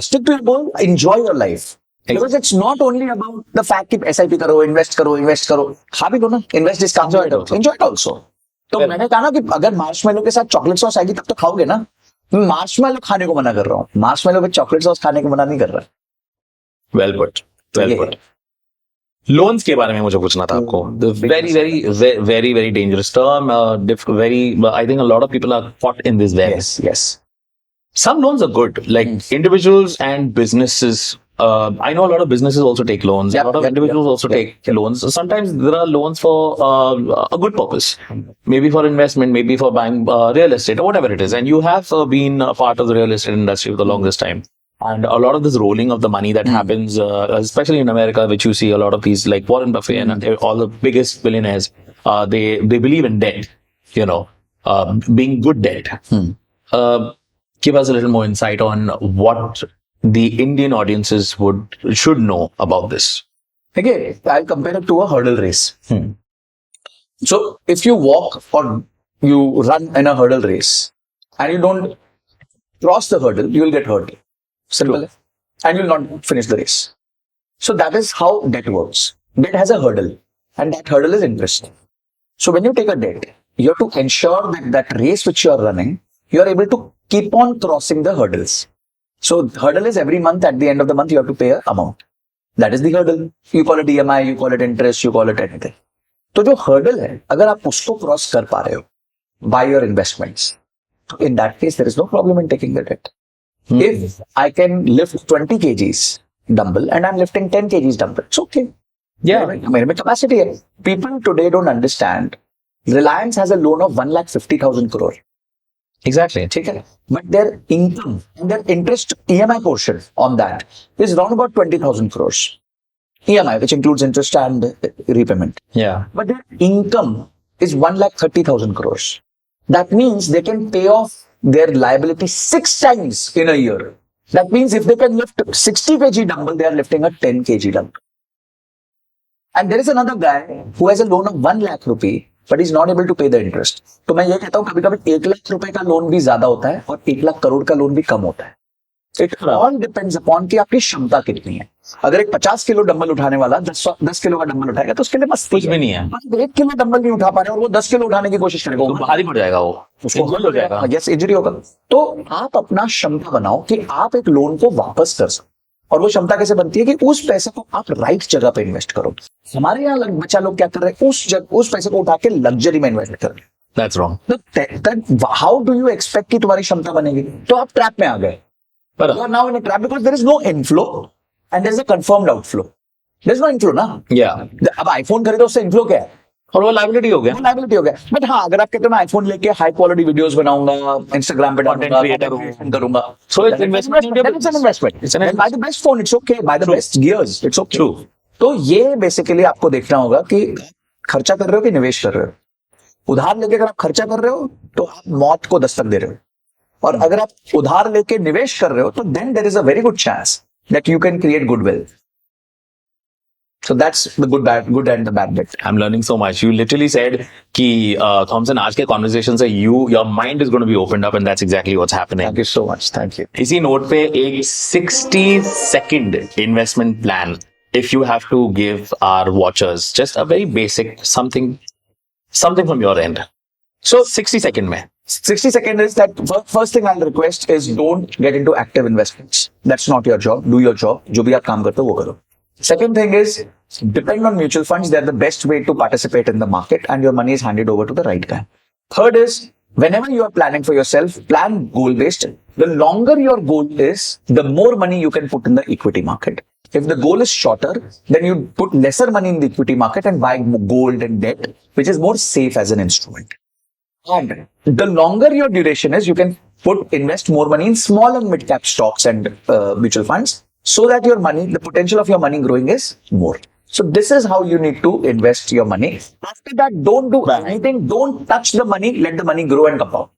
stick to your goal. Enjoy your life. Because it's not only about the fact कि SIP करो, इन्वेस्ट करो. खा भी लो ना. Invest is enjoy it also. तो मैंने कहा ना कि अगर मार्शमेलो के साथ चॉकलेट सॉस आएगी तब तो खाओगे ना. मैं मार्शमेलो खाने को मना कर रहा हूँ. मार्शमेलो पे चॉकलेट सॉस खाने को मना नहीं कर रहा. well put. लोन्स के बारे में मुझे पूछना था आपको. very dangerous term. Very, I think a lot of people are caught in this web. Yes. Some loans are good, like individuals and businesses. I know a lot of businesses also take loans. A lot of individuals also take loans. Sometimes there are loans for a good purpose, maybe for investment, maybe for buying real estate or whatever it is. And you have been a part of the real estate industry for the longest time. And a lot of this rolling of the money that happens, especially in America, which you see a lot of these like Warren Buffett and all the biggest billionaires, they believe in debt, being good debt. Give us a little more insight on what the Indian audiences should know about this. Again, I'll compare it to a hurdle race. So if you walk or you run in a hurdle race and you don't cross the hurdle, you will get hurt. Simple. And you'll not finish the race. So that is how debt works. Debt has a hurdle, and that hurdle is interest. So when you take a debt, you have to ensure that that race which you are running, you are able to keep on crossing the hurdles. So hurdle is every month, at the end of the month, you have to pay an amount. That is the hurdle. You call it EMI, you call it interest, you call it anything. तो जो hurdle है, अगर आप उसको cross कर पा रहे हो by your investments, in that case, there is no problem in taking the debt. If I can lift 20 kgs dumbbell and I'm lifting 10 kgs dumbbell, it's okay. Yeah. मेरे में capacity है. People today don't understand. Reliance has a loan of 1,50,000 crore. Exactly. ठीक है. But their income and their interest EMI portion on that is around about 20,000 crores. EMI, which includes interest and repayment. Yeah. But their income is 1,30,000 crores. That means they can pay off their liability 6 times in a year. That means if they can lift 60 kg dumbbell, they are lifting a 10 kg dumbbell. And there is another guy who has a loan of 1 lakh rupee, but he's not able to pay the interest. तो मैं ये कहता हूँ कभी-कभी 1 लाख रुपए का loan भी ज्यादा होता है और 1 लाख करोड़ का लोन भी कम होता है. It all depends upon कि आपकी क्षमता कितनी है. अगर एक 50 किलो डंबल उठाने वाला 10 किलो का डंबल उठाएगा तो उसके लिए बस कुछ भी नहीं है. बस 1 किलो डंबल नहीं उठा पा रहे और वो 10 किलो उठाने की कोशिश करेगा, तो भारी पड़ जाएगा वो, उसको हो जाएगा. यस, इंजरी होगा. तो आप अपना क्षमता बनाओ कि आप एक लोन को वापस कर सको. और वो क्षमता कैसे बनती है कि उस पैसे को आप राइट जगह पे इन्वेस्ट करो. हमारे यहाँ बच्चा लोग क्या कर रहे हैं, उस पैसे को उठा के लग्जरी में इन्वेस्ट कर रहे हैं. That's wrong. तो हाउ डू यू एक्सपेक्ट कि तुम्हारी क्षमता बनेगी? तो आप ट्रैप में आ गए. But You are now in a trap because there is no inflow and there is a confirmed outflow. There is no inflow ना. yeah. अब आईफोन खरीदो उससे inflow क्या है? और वो लाइबिलिटी हो गया. लाइबिलिटी हो गया. बट हाँ, अगर आप कहते हो मैं आईफोन लेके हाई क्वालिटी वीडियोस बनाऊंगा, इंस्टाग्राम पे Content creator डालूंगा, करूंगा. So it's investment. It's an investment. It's an And buy the best phone, it's okay. Buy the True. best gears, it's okay. True. तो ये बेसिकली आपको देखना होगा कि खर्चा कर रहे हो कि निवेश कर रहे हो. उधार लेके अगर आप खर्चा कर रहे हो तो आप मौत को दस्तक दे रहे हो. और अगर आप उधार लेके निवेश कर रहे हो तो then there is a very good chance that you can create good wealth. So that's the good and the bad bit. I'm learning so much. You literally said कि Thompson, आज के conversation से your mind is going to be opened up, and that's exactly what's happening. Thank you so much. Thank you. इसी note पे एक 60-second investment plan, if you have to give our watchers just a very basic something from your end. So 60-second में. 60 seconds is that first thing I'll request is don't get into active investments. That's not your job. Do your job. जो भी आप काम करते हो वो करो. Second thing is depend on mutual funds. They're the best way to participate in the market and your money is handed over to the right guy. Third is whenever you are planning for yourself, plan goal based. The longer your goal is, the more money you can put in the equity market. If the goal is shorter, then you put lesser money in the equity market and buy gold and debt, which is more safe as an instrument. And the longer your duration is, you can invest more money in small and mid cap stocks and mutual funds so that your money, the potential of your money growing is more. So this is how you need to invest your money. After that, don't do anything. Don't touch the money. Let the money grow and compound.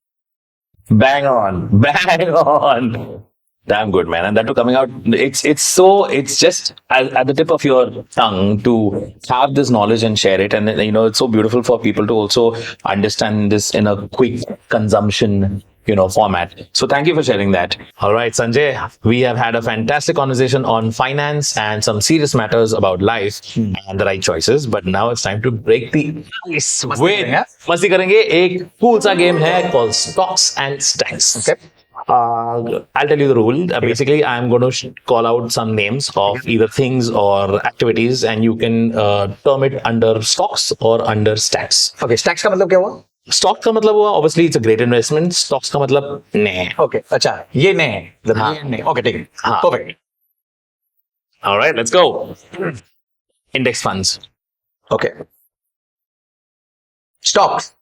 Bang on. Damn good, man. And that too coming out, it's just at the tip of your tongue to have this knowledge and share it. And it's so beautiful for people to also understand this in a quick consumption, format. So thank you for sharing that. All right, Sanjay, we have had a fantastic conversation on finance and some serious matters about life and the right choices. But now it's time to break the ice. मस्ती करेंगे. एक cool सा game है called Stocks and Stacks. Okay. I'll tell you the rule. Basically, I'm going to call out some names of either things or activities, and you can term it under stocks or under stacks. Okay. Stacks का मतलब क्या हुआ? Stock का मतलब हुआ, obviously it's a great investment. Stocks का मतलब नहीं. Okay. अच्छा. ये नहीं है. हाँ. ये नहीं. Okay. ठीक है. हाँ. Perfect. All right, let's go. Index funds. Okay. Stocks.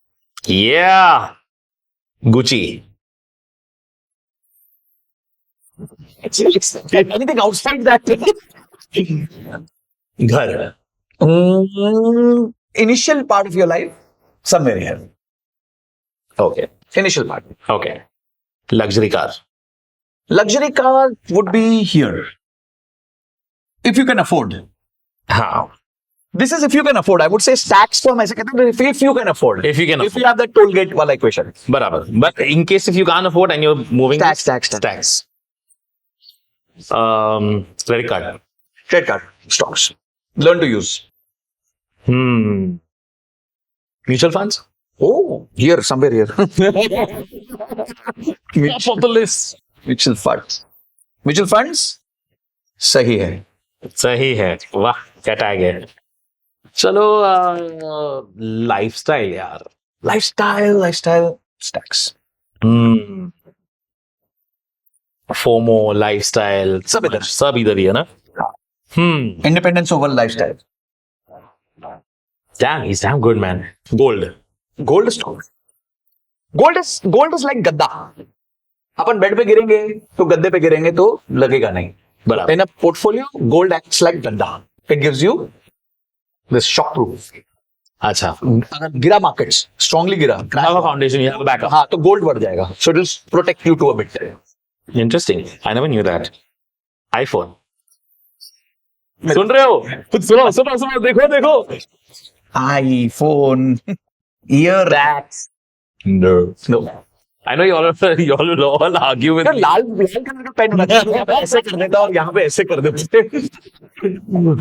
Yeah. Gucci. Anything outside that? घर. Initial part of your life, somewhere here. Okay. Initial part. Okay. Luxury car. Luxury car would be here. If you can afford. हाँ. This is if you can afford. I would say stacks तो हम ऐसे कहते हैं if you can afford. If you can If afford. you have that toll gate वाला equation. बराबर. But in case if you can't afford and you're moving Stacks. Credit card. Credit card. Stocks. Learn to use. Mutual funds. Oh, here, somewhere here. Top of the list. Mutual funds. Mutual funds? सही है. सही है. वाह, क्या tag है. चलो lifestyle यार. Lifestyle. Stacks. FOMO, lifestyle, सब इधर ही है ना. Independence over lifestyle. Damn, he's damn good, man. Gold stock. Gold is like गद्दा. अपन बेड पे गिरेंगे तो गद्दे पे गिरेंगे तो लगेगा नहीं. बराबर. In a portfolio, gold acts like गद्दा. It gives you this shock proof. अच्छा. अगर गिरा markets, strongly गिरा, You have a foundation, you have a backup. हाँ तो gold बढ़ जाएगा. So it will protect you to a bit. Interesting. I never knew that. iPhone. सुन रहे हो? कुछ सुनो, देखो. iPhone, earwax. No. I know you all will all argue with me. Lal colour का पेन होना चाहिए. यहाँ पे ऐसे कर देता और यहाँ पे ऐसे कर देते.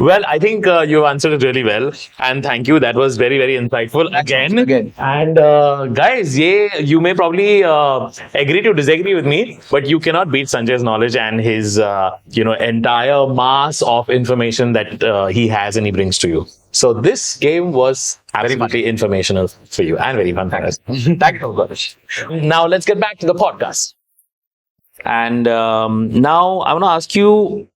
Well, I think you answered it really well, and thank you. That was very, very insightful again. And guys, you may probably agree to disagree with me, but you cannot beat Sanjay's knowledge and his entire mass of information that he has and he brings to you. So this game was absolutely informational for you and very fun for us. Thank you, Gaurish. Now let's get back to the podcast. And now I want to ask you,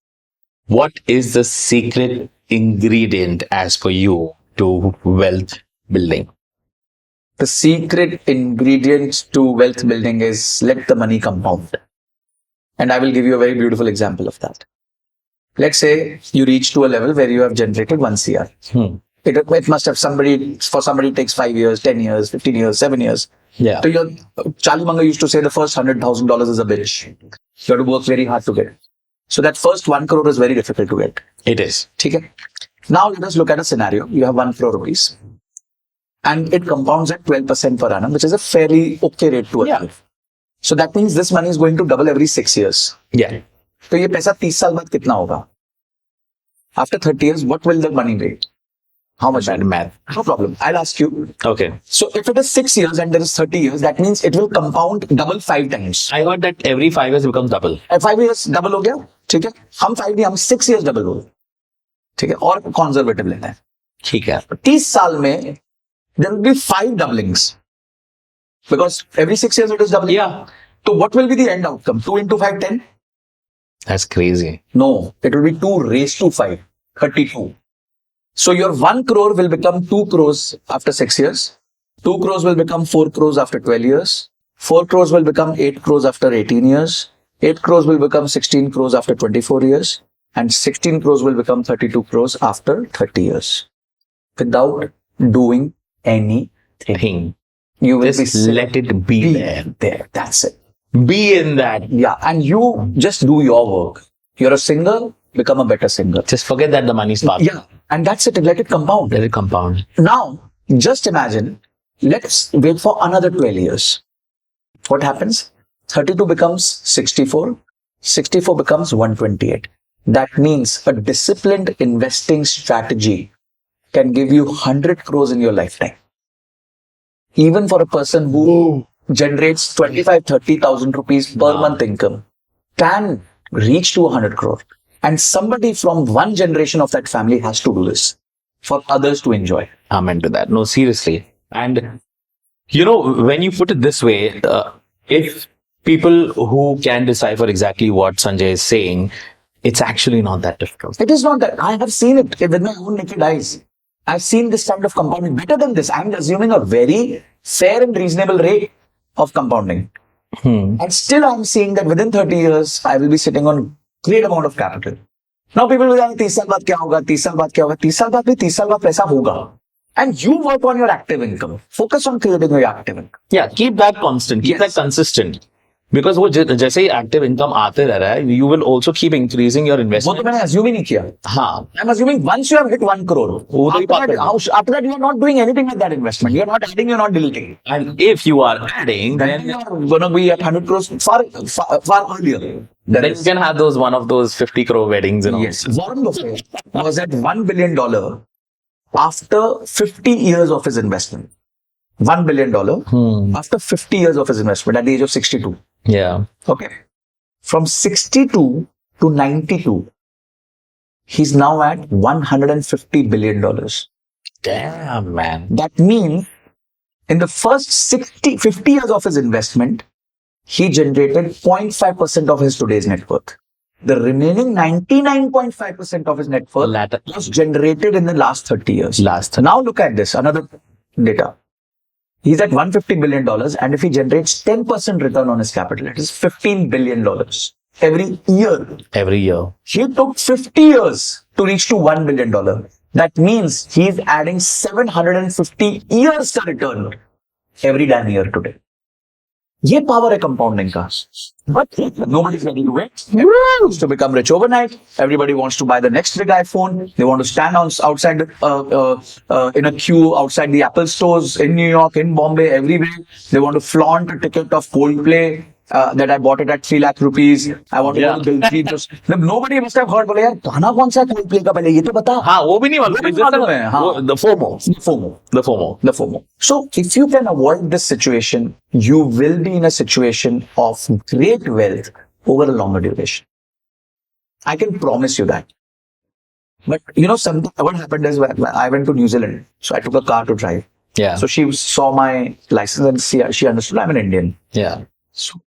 what is the secret ingredient as per you to wealth building? The secret ingredient to wealth building is let the money compound. And I will give you a very beautiful example of that. Let's say you reach to a level where you have generated 1 CR. It must have for somebody it takes 5 years, 10 years, 15 years, 7 years. Yeah. So Charlie Munger used to say the first $100,000 is a bitch. You have to work very hard to get it. So that first 1 crore is very difficult to get. It is. Okay? Now let us look at a scenario. You have 1 crore rupees. And it compounds at 12% per annum, which is a fairly okay rate to achieve. So that means this money is going to double every 6 years. Yeah. तो ये पैसा 30 साल बाद कितना होगा? After 30 years, what will the money be? How much? Bad math. No problem. I'll ask you. Okay. So if it is 6 years and there is 30 years, that means it will compound double 5 times. I heard that every 5 years becomes double. 5 years double हो गया, ठीक है? हम 5 नहीं, हम 6 years double हो गए, ठीक है? और conservative लेना है. ठीक है. 30 साल में there will be 5 doublings because every 6 years it is doubling. Yeah. So what will be the end outcome? 2 into 5, 10? That's crazy. No, it will be 2 raised to 5, 32. So your 1 crore will become 2 crores after 6 years. 2 crores will become 4 crores after 12 years. 4 crores will become 8 crores after 18 years. 8 crores will become 16 crores after 24 years. And 16 crores will become 32 crores after 30 years. Without doing anything. You will Just let it be there. There. That's it. Be in that. Yeah. And you just do your work. You're a singer, become a better singer. Just forget that the money's part. Yeah. And that's it. Let it compound. Let it compound. Now, just imagine, let's wait for another 12 years. What happens? 32 becomes 64. 64 becomes 128. That means a disciplined investing strategy can give you 100 crores in your lifetime. Even for a person who generates 25-30,000 rupees per month income, can reach to 100 crore. And somebody from one generation of that family has to do this for others to enjoy. I'm into that. No, seriously. And, when you put it this way, if people who can decipher exactly what Sanjay is saying, it's actually not that difficult. It is not that. I have seen it with my own naked eyes. I've seen this kind of compounding. Better than this, I'm assuming a very fair and reasonable rate of compounding. And still I'm seeing that within 30 years, I will be sitting on great amount of capital. Now people will say, 30 साल बाद क्या होगा? 30 साल बाद क्या होगा? 30 साल बाद भी 30 साल बाद पैसा होगा. And you work on your active income. Focus on creating your active income. Yeah, keep that constant. Keep that consistent. Because वो जैसे ही active income आते रह रहा है, you will also keep increasing your वो investment. तो मैंने assume ही नहीं किया. हाँ. I'm assuming once you have hit 1 crore, after that you are not doing anything with that investment. You are not adding, you are not deleting. And if you are adding, Then then you are going to be at 100 crores far earlier. then you can have one of those 50 crore weddings and all. Yes. Warren Buffett was at $1 billion after 50 years of his investment. $1 billion after 50 years of his investment at the age of 62. Yeah. Okay. From 62 to 92, he's now at $150 billion. Damn, man. That means in the first 50 years of his investment, he generated 0.5% of his today's net worth. The remaining 99.5% of his net worth was generated in the last 30 years. Now look at this, another data. He's at $150 billion, and if he generates 10% return on his capital, it is $15 billion every year. Every year. He took 50 years to reach to $1 billion. That means he's adding 750 years का return every damn year today. ये power है compounding का. But nobody's ready to wait. Everybody wants to become rich overnight. Everybody wants to buy the next big iPhone. They want to stand outside in a queue outside the Apple stores in New York, in Bombay, everywhere. They want to flaunt a ticket of Coldplay. That I bought it at 3 lakh rupees. I want to go to Diljit. Nobody must have heard. बोले यार गाना कौन सा Coldplay का पहले ये तो बता. हाँ वो भी नहीं मालूम है. हाँ. The FOMO. So if you can avoid this situation, you will be in a situation of great wealth over a longer duration. I can promise you that. But you know, what happened is when I went to New Zealand, so I took a car to drive. Yeah. So she saw my license and she understood I'm an Indian. Yeah. So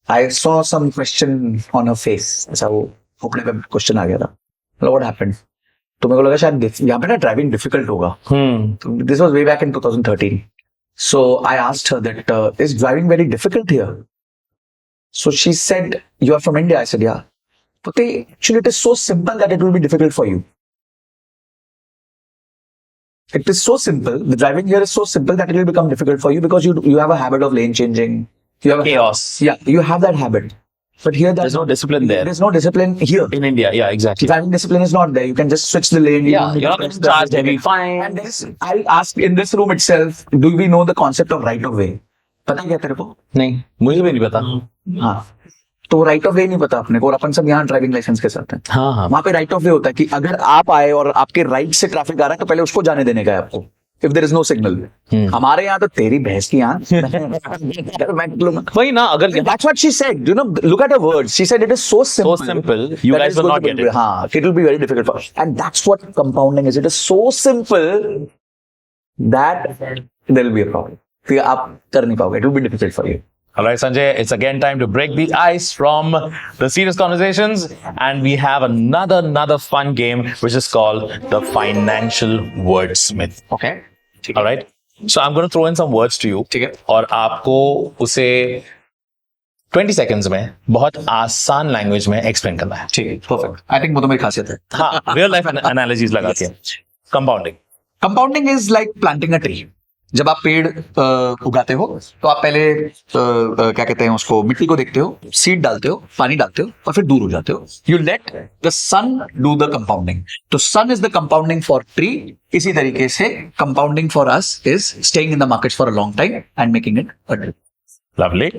I saw some question on her face. ऐसा वो खोपड़े पे question आ गया था. Well, what happened? तो मेरे को लगा शायद यहाँ पे ना driving difficult होगा. This was way back in 2013. So I asked her that is driving very difficult here? So she said, you are from India. I said, yeah. But actually it is so simple that it will be difficult for you. It is so simple. The driving here is so simple that it will become difficult for you because you have a habit of lane changing. You have Chaos. You have that habit. But here There's no discipline there. There's no discipline here. In India, yeah, exactly. Driving discipline is not there. You can just switch the lane. Yeah, you're not going to charge heavy fine. And I'll ask in this room itself, do we know the concept of right of way? पता है क्या तेरे को? नहीं, मुझे भी नहीं पता. हाँ. तो राइट ऑफ वे नहीं पता अपने को और अपन सब यहाँ ड्राइविंग लाइसेंस के साथ हैं. हाँ. वहाँ पे राइट ऑफ वे होता है कि अगर आप आए और आपके राइट से ट्रैफिक आ रहा है तो पहले उसको जाने देने का है आपको. If there is no signal. हमारे यहाँ तो तेरी भैंस की यहाँ. वही ना अगर That's what she said. You know, look at her words. She said it is so simple. So simple, you guys will not get it. हाँ, it will be very difficult for us. And that's what compounding is. It is so simple that there will be a problem. फिर आप कर नहीं पाओगे. It will be difficult for you. All right, Sanjay, it's again time to break the ice from the serious conversations, and we have another fun game which is called the financial wordsmith. Okay. All right. So I'm going to throw in some words to you. ठीक है. और आपको उसे 20 seconds में बहुत आसान language में explain करना है. ठीक है. Perfect. I think वो तो मेरी खासियत है. हाँ, रियल लाइफ एनालॉजीज लगा के. Compounding. Compounding is like planting a tree. जब आप पेड़ उगाते हो तो आप पहले क्या कहते हैं उसको मिट्टी को देखते हो, सीड डालते हो, पानी डालते हो और फिर दूर हो जाते हो. You let the sun do the compounding. तो sun is the compounding for tree. इसी तरीके से compounding for us is staying in the market for a long time and making it a tree. Lovely.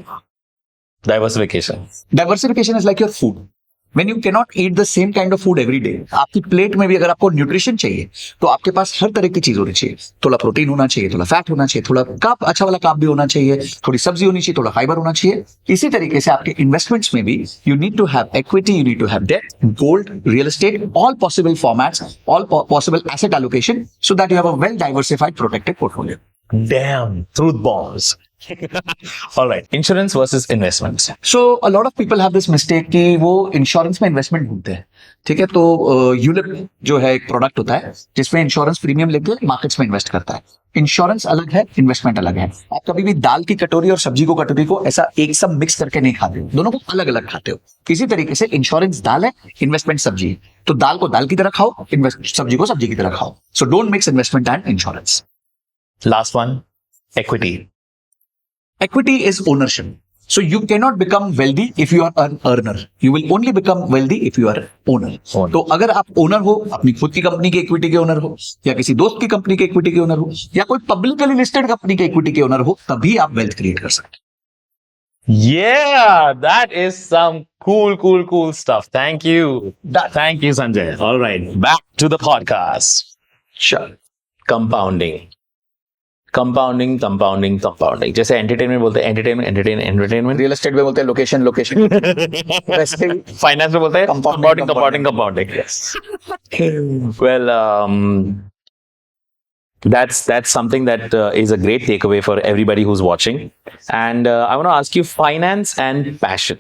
Diversification. Diversification is like your food. When you cannot eat the same kind of food every day, आपकी plate में भी अगर आपको nutrition चाहिए तो आपके पास हर तरह की चीज होनी चाहिए. थोड़ा प्रोटीन होना चाहिए, थोड़ा फैट होना चाहिए, थोड़ा काप अच्छा वाला काप भी होना चाहिए, थोड़ी सब्जी होनी चाहिए, थोड़ा फाइबर होना चाहिए. इसी तरीके से आपके इन्वेस्टमेंट्स में भी you need to have equity, you need to have debt, gold, real estate, all possible formats, all possible asset allocation so that you have a well diversified protected portfolio. Damn, truth bombs. All right, insurance versus investments. So a lot of people have this mistake कि वो insurance में investment ढूंढते हैं. ठीक है. तो ULIP जो है एक प्रोडक्ट होता है जिसमें इंश्योरेंस प्रीमियम लेके मार्केट्स में इन्वेस्ट करता है. इंश्योरेंस अलग है, इन्वेस्टमेंट अलग है. आप कभी भी दाल की कटोरी और सब्जी को कटोरी को ऐसा एक सब मिक्स करके नहीं खाते हो. दोनों को अलग अलग खाते हो. इसी तरीके से इंश्योरेंस दाल है, इन्वेस्टमेंट सब्जी है. तो दाल को दाल की तरह खाओ, सब्जी को सब्जी की तरह खाओ. So don't mix investment and insurance. Last one, equity. Equity is ownership. So you cannot become wealthy if you are an earner. You will only become wealthy if you are owner. तो अगर आप owner हो, अपनी खुद की company के equity के owner हो, या किसी दोस्त की कंपनी के इक्विटी के ओनर हो, या कोई पब्लिकली लिस्टेड कंपनी के इक्विटी के ओनर हो, तभी आप वेल्थ क्रिएट कर सकते हैं. Yeah, that is some cool stuff. Thank you. Thank you, Sanjay. All right, back to the podcast. Sure. Compounding. जैसे एंटरटेनमेंट बोलते हैं एंटरटेनमेंट. रियल एस्टेट में बोलते हैं लोकेशन. वैसे ही फाइनेंस में बोलते हैं compounding. Well, that's something that is a great takeaway for everybody who's watching. And I want to ask you finance and passion.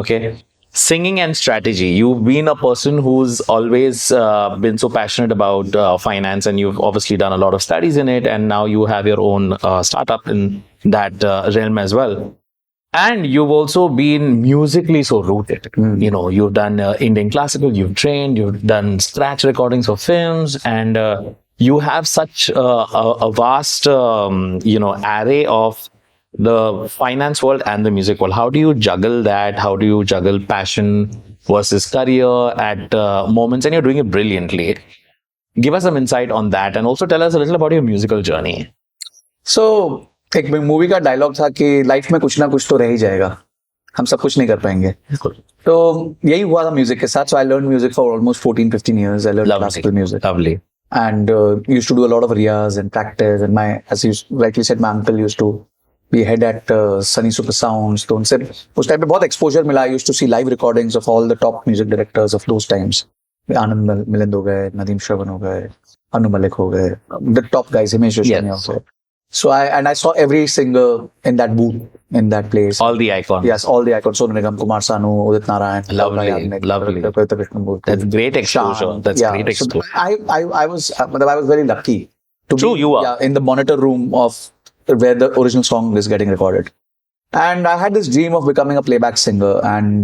Okay. Singing and strategy. You've been a person who's always been so passionate about finance, and you've obviously done a lot of studies in it, and now you have your own startup in that realm as well. And you've also been musically so rooted. You know, you've done Indian classical, you've trained, you've done scratch recordings of films, and you have such a vast, array of the finance world and the music world. How do you juggle that? How do you juggle passion versus career at moments? And you're doing it brilliantly. Give us some insight on that, and also tell us a little about your musical journey. So एक movie का dialogue था कि life में कुछ ना कुछ तो रह ही जाएगा, हम सब कुछ नहीं कर पाएंगे. तो यही हुआ था म्यूजिक के साथ. So I learned music for almost 14-15 years. I learned classical music. Lovely. And used to do a lot of riyas and practice. And as you rightly said, my uncle used to be head at Sunny Super Sounds. तो उनसे उस time पे बहुत exposure मिला. I used to see live recordings of all the top music directors of those times. Anand Milind हो गए, नदीम श्रवण हो गए, अनु मलिक हो गए, the top guys, Himesh Reshammiya हो गए. So I saw every singer in that booth, in that place. All the icons. Yes, all the icons. Sonu Nigam, Kumar Sanu, Udit Narayan. Lovely. That's great exposure. That's great exposure. So I was very lucky to True, be you are. in the monitor room of where the original song is getting recorded. And I had this dream of becoming a playback singer. And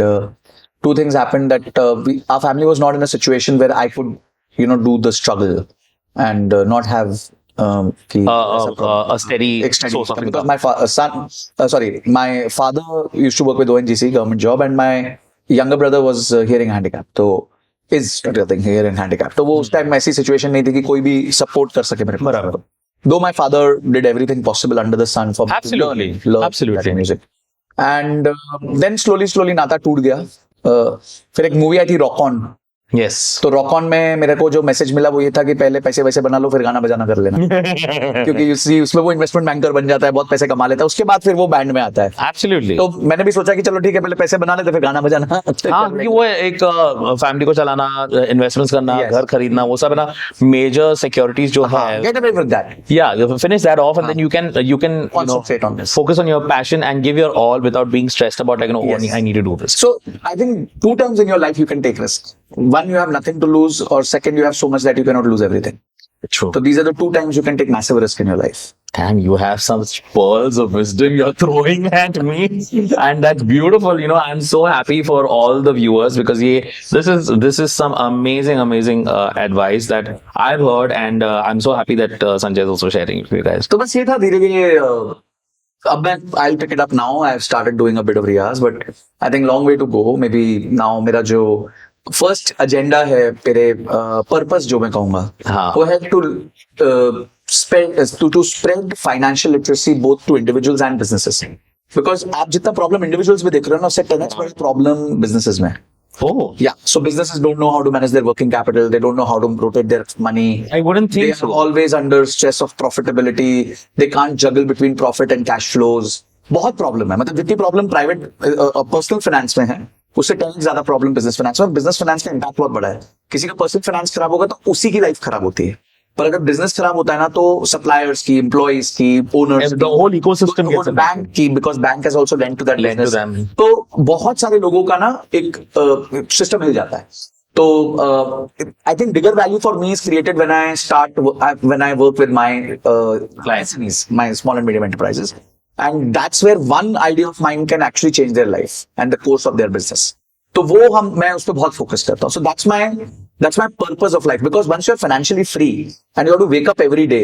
two things happened that our family was not in a situation where I could, do the struggle and not have a steady source of because income. my father used to work with ONGC, government job, and my younger brother was hearing handicap. So is hearing handicap. तो वो उस time में ऐसी situation नहीं थी कि कोई भी सपोर्ट कर सके मेरे को. Though my father did everything possible under the sun for me to learn that music. And then slowly नाता टूट गया. फिर एक मूवी आई थी रॉक ऑन. Yes. तो रॉक ऑन में मेरे को जो मैसेज मिला वो ये था कि पहले पैसे वैसे बना लो फिर गाना बजाना कर लेना. क्योंकि उसमें वो इन्वेस्टमेंट बैंकर बन जाता है, बहुत पैसे कमा लेता है, उसके बाद फिर वो बैंड में आता है. Absolutely. तो मैंने भी सोचा कि चलो ठीक है, पहले पैसे बना लेते फिर गाना बजाना. हाँ, क्योंकि वो एक फैमिली को चलाना, इन्वेस्टमेंट्स करना, घर खरीदना, वो सब है ना, मेजर सिक्योरिटीज जो है. Get away with that. Yeah, you finish that off and then you can Concentrate on this. focus on your passion and give your all without being stressed about Yes. I need to do this. So I think 2 times in your life you can take risks. One, you have nothing to lose, or second, you have so much that you cannot lose everything. True. So these are the 2 times you can take massive risk in your life. Damn, you have some pearls of wisdom you're throwing at me, and that's beautiful. I'm so happy for all the viewers because this is some amazing advice that I've heard, and I'm so happy that Sanjay is also sharing it with you guys. तो बस ये था धीरे धीरे. अब मैं I'll pick it up now. I've started doing a bit of riyaz, but I think long way to go. Maybe now मेरा जो फर्स्ट एजेंडा है, मेरे पर्पस जो मैं कहूंगा, वो है to spread financial literacy both to individuals and businesses. Because आप जितना प्रॉब्लम इंडिविजुअल्स में देख रहे हो ना, उससे 10x बड़ा प्रॉब्लम बिजनेसेस में. Oh. Yeah. So businesses don't know how to manage their working capital. They don't know how to rotate their money. I wouldn't think they so. are always under stress of profitability. They can't juggle between profit and cash flows. बहुत problem है. मतलब जितनी problem private personal finance में है, उससे 10x ज्यादा problem business finance में. Business finance का इम्पैक्ट बहुत बड़ा है. किसी का पर्सनल फाइनेंस खराब होगा तो उसी की लाइफ खराब होती है. पर अगर बिजनेस खराब होता है ना, तो सप्लायर्स की, एम्प्लॉइज की, owners, the whole ecosystem gets bank की, because bank has also lent to that Lent to business. them. तो बहुत सारे लोगों का ना एक सिस्टम हिल जाता है. तो I think bigger value for me is created when I work with my clients, my small and medium enterprises. And that's where one idea of mine can actually change their life and the course of their business. तो वो मैं उस पर बहुत focus करता हूँ. So that's my purpose of life, because once you're financially free and you have to wake up every day,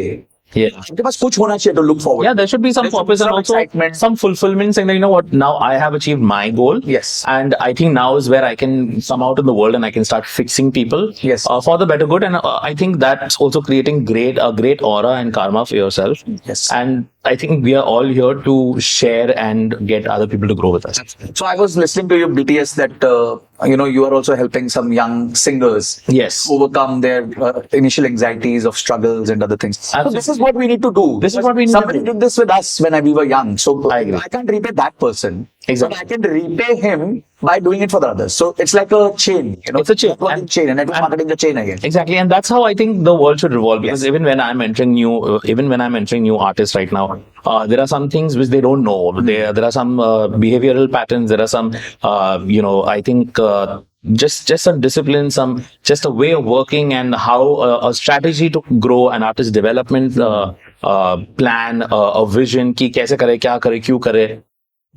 आपके पास कुछ होना चाहिए to look forward. Yeah, there should be some purpose and also excitement. some fulfillment, saying that, you know what, now I have achieved my goal. Yes. And I think now is where I can come out in the world and I can start fixing people. Yes. For the better good. And I think that's also creating a great aura and karma for yourself. Yes. And I think we are all here to share and get other people to grow with us. So I was listening to your BTS that you are also helping some young singers Yes. overcome their initial anxieties of struggles and other things. So this is what we need to do. This is what we need Somebody to do. did this with us when we were young. So I agree. I can't repay that person. Exactly. But I can repay him by doing it for the others. So it's like a chain. It's a chain. Networking chain. And network marketing the chain again. Exactly, and that's how I think the world should revolve. Because even when I'm entering new artists right now, there are some things which they don't know. There are some behavioral patterns. There are some, I think just some discipline, just a way of working, and how a strategy to grow an artist development plan, a vision, कि कैसे करे, क्या करे, क्यों करे.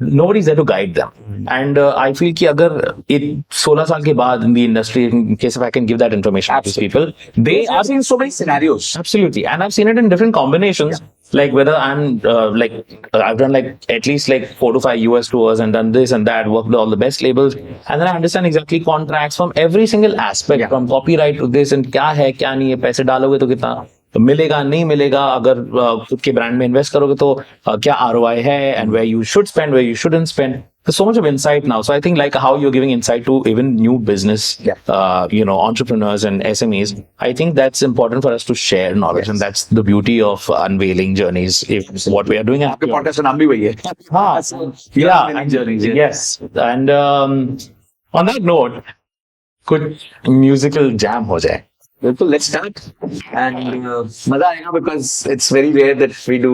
nobody's there to guide them. And I feel कि अगर एक 16 साल के बाद in the industry, in case if I can give that information to these people, they are I've seen so many scenarios. absolutely, and I've seen it in different combinations. Like whether I'm I've done like at least like 4 to 5 US tours and done this and that, worked with all the best labels, and then I understand exactly contracts from every single aspect, from copyright to this and क्या है क्या नहीं है, पैसे डालोगे तो कितना मिलेगा नहीं मिलेगा, अगर खुद के ब्रांड में इन्वेस्ट करोगे तो क्या ROI है, and where you should spend, where you shouldn't spend. There's so much of insight now. So I think like how you're giving insight to even new business, entrepreneurs and SMEs. I think that's important for us to share knowledge, and that's the beauty of unveiling journeys. If what we are doing at आपके podcast का नाम भी वही है. yeah, Unveiling journeys, yes. And on that note, कुछ musical jam हो जाए. So let's start. And मजा आएगा because it's very rare that we do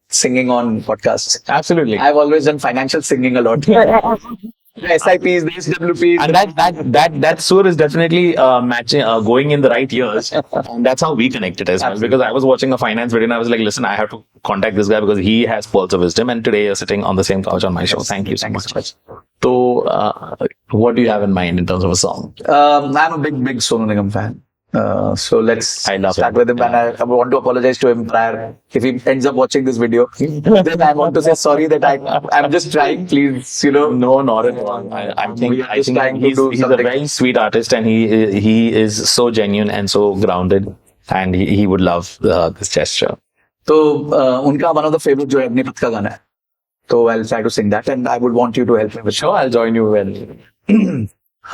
singing on podcasts. Absolutely. I've always done financial singing a lot. SIPs, the SWPs. And that sur is definitely matching, going in the right years, and that's how we connected as well. Because I was watching a finance video and I was like, listen, I have to contact this guy because he has pearls of wisdom. And today you're sitting on the same couch on my show. Thank you so much. So, what do you have in mind in terms of a song? I'm a big Sonu Nigam fan. So let's I love start it. with him. And I want to apologize to him prior. If he ends up watching this video, then I want to say sorry that I'm just trying. Please, No, not at all. I We think are just trying to he's do a something. very sweet artist, and he is so genuine and so grounded, and he would love this gesture. तो उनका one of the favorite जो है अग्निपथ का गाना है. तो I'll try to sing that, and I would want you to help me with. Sure, I'll join you when.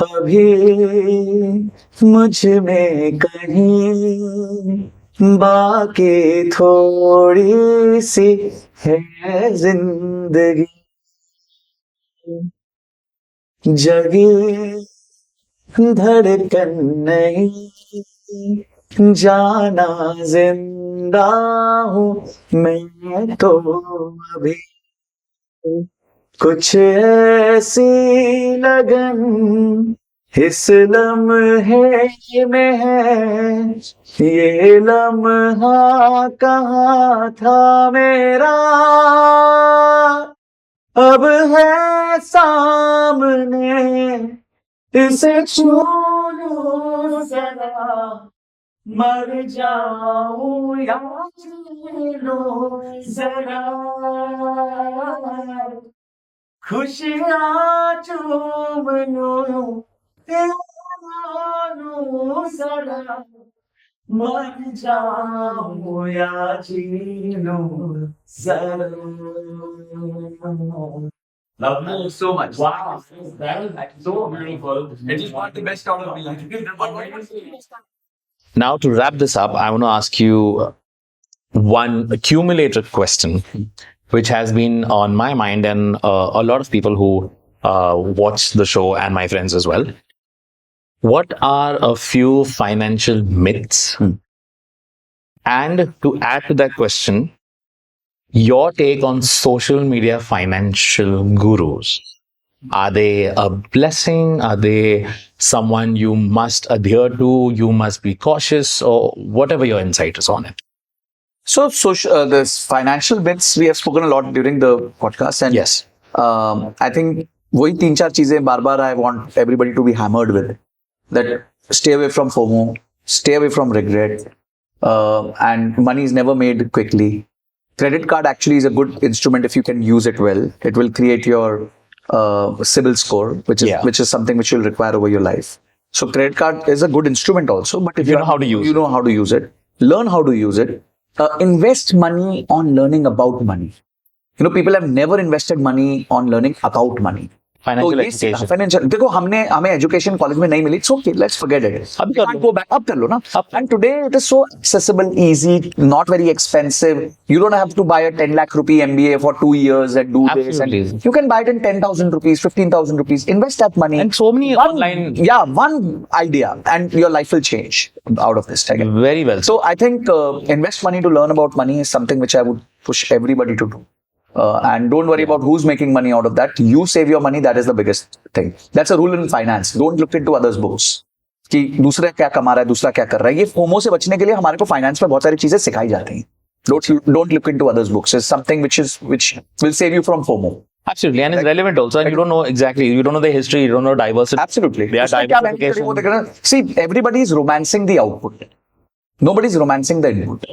अभी मुझ में कहीं बाकी थोड़ी सी है जिंदगी, जगी धड़कन नहीं, जाना जिंदा हूँ मैं तो अभी, कुछ ऐसी लगन इस लम्हे में है, ये लम्हा कहाँ था मेरा, अब है सामने, इसे छू लूं जरा, मर जाऊं या जी लूं जरा, खुशियाँ चूम लूं लूं जरा, मर जाऊं या जी लूं जरा. Love you so much. Wow, that is so beautiful. It is one of the best out of me. Now, to wrap this up, I want to ask you one accumulated question, which has been on my mind and a lot of people who watch the show and my friends as well. What are a few financial myths? And to add to that question, your take on social media financial gurus. Are they a blessing? Are they someone you must adhere to? You must be cautious, or whatever your insight is on it. So, this financial myths we have spoken a lot during the podcast, and Yes. I think वही 3-4 चीजें बार-बार I want everybody to be hammered with. That stay away from FOMO, stay away from regret, and money is never made quickly. Credit card actually is a good instrument if you can use it well. It will create your CIBIL score, which is something which you'll require over your life. So credit card is a good instrument also, but if You know how to use you it. know how to use it, learn how to use it. Invest money on learning about money. People have never invested money on learning about money. Financial तो ये education. Financial देखो हमें education college में नहीं मिली, it's okay, let's forget it, अब कर लो। गो बैक, अब कर लो ना. And today it is so accessible, easy, not very expensive. You don't have to buy a 10 lakh rupee MBA for 2 years and do this. Absolutely. And you can buy it in 10,000 rupees, 15,000 rupees. Invest that money. And so many online. Yeah, one idea and your life will change out of this. Again. Very well. So I think invest money to learn about money is something which I would push everybody to do. And don't worry about who's making money out of that. You save your money. That is the biggest thing. That's a rule in finance. Don't look into others' books. कि दूसरा क्या कमा रहा है, दूसरा क्या कर रहा है. ये फोमो से बचने के लिए हमारे को फाइनेंस में बहुत सारी चीजें सिखाई जाती हैं. Don't look into others' books. It's something which will save you from FOMO. Absolutely, and it's relevant also. And you don't know exactly, you don't know the history, you don't know diversity. Absolutely. They are उसमें क्या benefit है diversification. वो देखना. See, everybody is romancing the output. Nobody is romancing the input.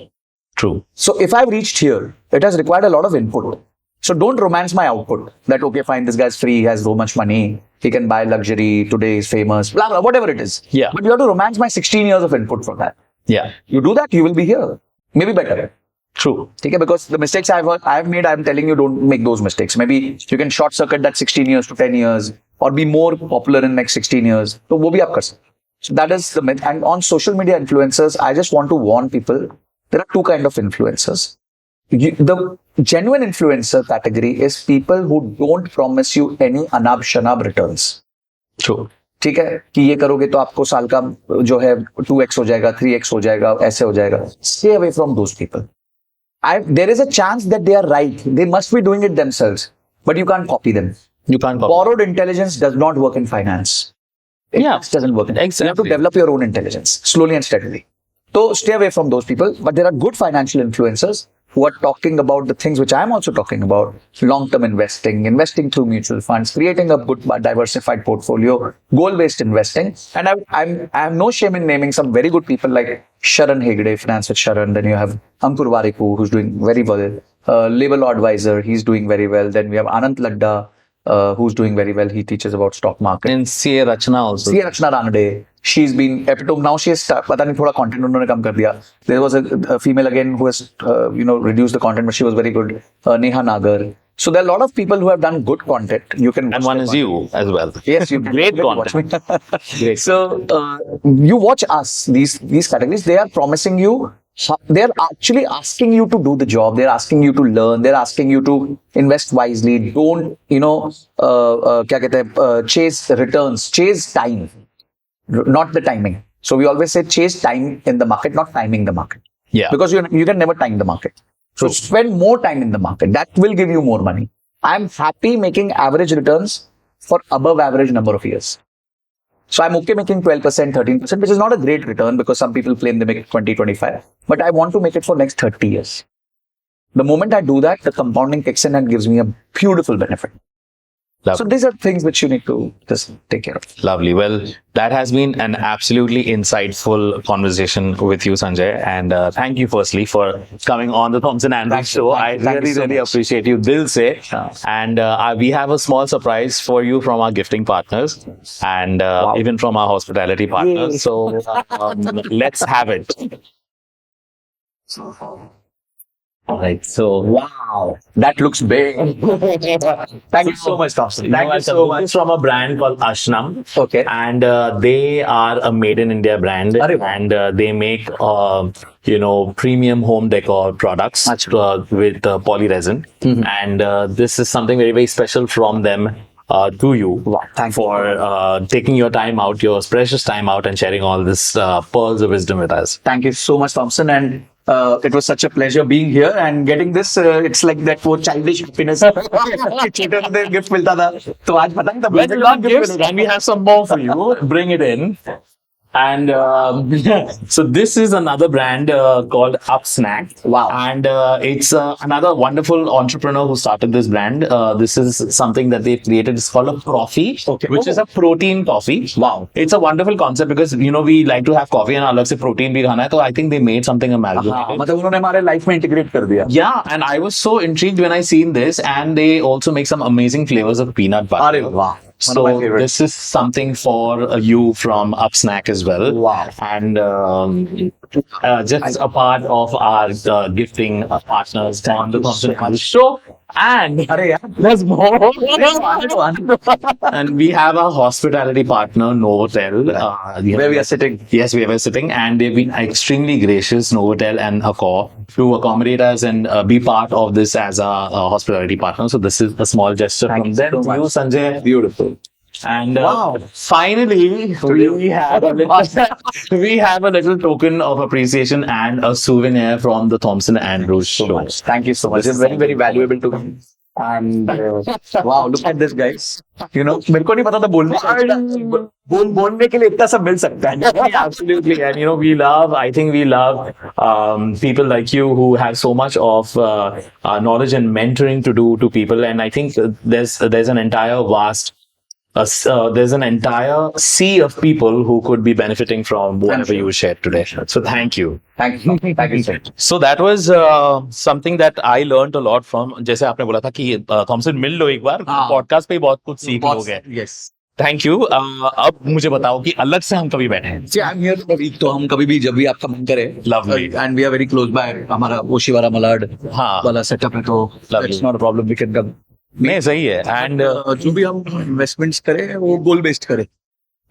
True. So if I've reached here, it has required a lot of input. So don't romance my output. That okay, fine, this guy's free, he has so much money, he can buy luxury, today he's famous, blah blah, whatever it is. Yeah. But you have to romance my 16 years of input for that. Yeah. You do that, you will be here. Maybe better. True. Okay, because the mistakes I've made, I'm telling you, don't make those mistakes. Maybe you can short circuit that 16 years to 10 years or be more popular in next 16 years. So wo bhi aap kar sakte. So that is the myth. And on social media influencers, I just want to warn people, there are two kinds of influencers. The genuine influencer category is people who don't promise you any anab shanab returns. True. ठीक है कि ये करोगे तो आपको साल का जो है 2x हो जाएगा, 3x हो जाएगा, ऐसे हो जाएगा. Stay away from those people. There is a chance that they are right. They must be doing it themselves, but you can't copy them. You can't copy. Borrowed intelligence does not work in finance. It Yeah. just doesn't work. You have to Exactly. develop your own intelligence slowly and steadily. So stay away from those people. But there are good financial influencers who are talking about the things which I'm also talking about: long-term investing, investing through mutual funds, creating a good diversified portfolio, goal-based investing. And I have no shame in naming some very good people like Sharan Hegde, Finance with Sharan. Then you have Ankur Warikoo, who's doing very well. Labor Law Advisor, he's doing very well. Then we have Anant Ladda, who's doing very well. He teaches about stock market. And CA Rachna also. C. Rachna Ranade, she's been epitome. Now she has पता नहीं थोड़ा content उन्होंने कम कर दिया. There was a female again who has reduced the content, but she was very good. Neha Nagar. So there are a lot of people who have done good content. You can And one is you as well. Yes, you Great you watch me. Great. So you watch us. These categories, they are promising you. They are actually asking you to do the job. They're asking you to learn. They're asking you to invest wisely. Don't क्या कहते हैं, chase returns, chase time, not the timing. So we always say chase time in the market, not timing the market. Yeah. Because you can never time the market. So spend more time in the market. That will give you more money. I'm happy making average returns for above average number of years. So I'm okay making 12%, 13%, which is not a great return because some people claim they make 20, 25. But I want to make it for next 30 years. The moment I do that, the compounding kicks in and gives me a beautiful benefit. Lovely. So these are things which you need to just take care of. Lovely. Well, that has been an absolutely insightful conversation with you, Sanjay. And thank you firstly for coming on the Thompson Andrews Thank you. show. Thank you. I Thank you really, so really much. appreciate you. Dil se. And we have a small surprise for you from our gifting partners and even from our hospitality partners. Yay. So let's have it. All right. So Wow, that looks big. Thank you so much, Thompson. Thank you so This much. is from a brand called Ashnam. Okay. And they are a made in India brand. Arre wow. And they make, premium home decor products with polyresin. And this is something very, very special from them to you. Wow, thank you. For taking your time out, your precious time out, and sharing all this pearls of wisdom with us. Thank you so much, Thompson. And it was such a pleasure being here and getting this. It's like that वो childish happiness. Children को gift मिलता था. तो आज पता नहीं था. When you got gifts, and we have some more for you. Bring it in. And so this is another brand called Upsnack. Wow. And it's another wonderful entrepreneur who started this brand. This is something that they created. It's called a Profi, Okay. which is a protein coffee. Wow. It's a wonderful concept because, we like to have coffee and अलग से protein भी खाना है. So I think they made something amalgamated. मतलब उन्होंने हमारे life में integrate कर दिया. Yeah, and I was so intrigued when I seen this, and they also make some amazing flavors of peanut butter. अरे वाह. One So of my favorites. this is something for you from Upsnack as well. Wow. And just a part of our gifting partners on the Thompson Andrews show. And अरे यार. there's more. And we have our hospitality partner, Novotel. Where we are sitting. Yes, we were sitting, and they've been extremely gracious, Novotel and Accor, to accommodate us and be part of this as a hospitality partner. So this is a small gesture Thank from you them so to much. you, Sanjay. Beautiful. And Wow. finally, we have a little token of appreciation and a souvenir from the Thompson Andrews show. Thank you so much. It's very, very valuable to me. And wow, look at this, guys. You know, मेरे को नहीं पता था बोलने के लिए इतना सब मिल सकता है. Absolutely. And we love, I think we love people like you who have so much of knowledge and mentoring to do to people. And I think there's an entire there's an entire sea of people who could be benefiting from whatever you shared today. So thank you. Thank you. Thank you, sir. So that was something that I learned a lot from. जैसे आपने बोला था कि हमसे मिल लो एक बार, podcast पे ही बहुत कुछ सीख लोगे. Yes. Thank you. अब मुझे बताओ कि अलग से हम कभी बैठे हैं. See, I'm here for a week, तो हम कभी भी जब भी आपका मन करे. Lovely. And we are very close by. हमारा ओशिवारा मलाड हाँ. वाला सेटअप है, तो Lovely. it's not a problem. We can come. नहीं सही है. एंड जो भी हम इन्वेस्टमेंट्स करें वो गोल बेस्ड करें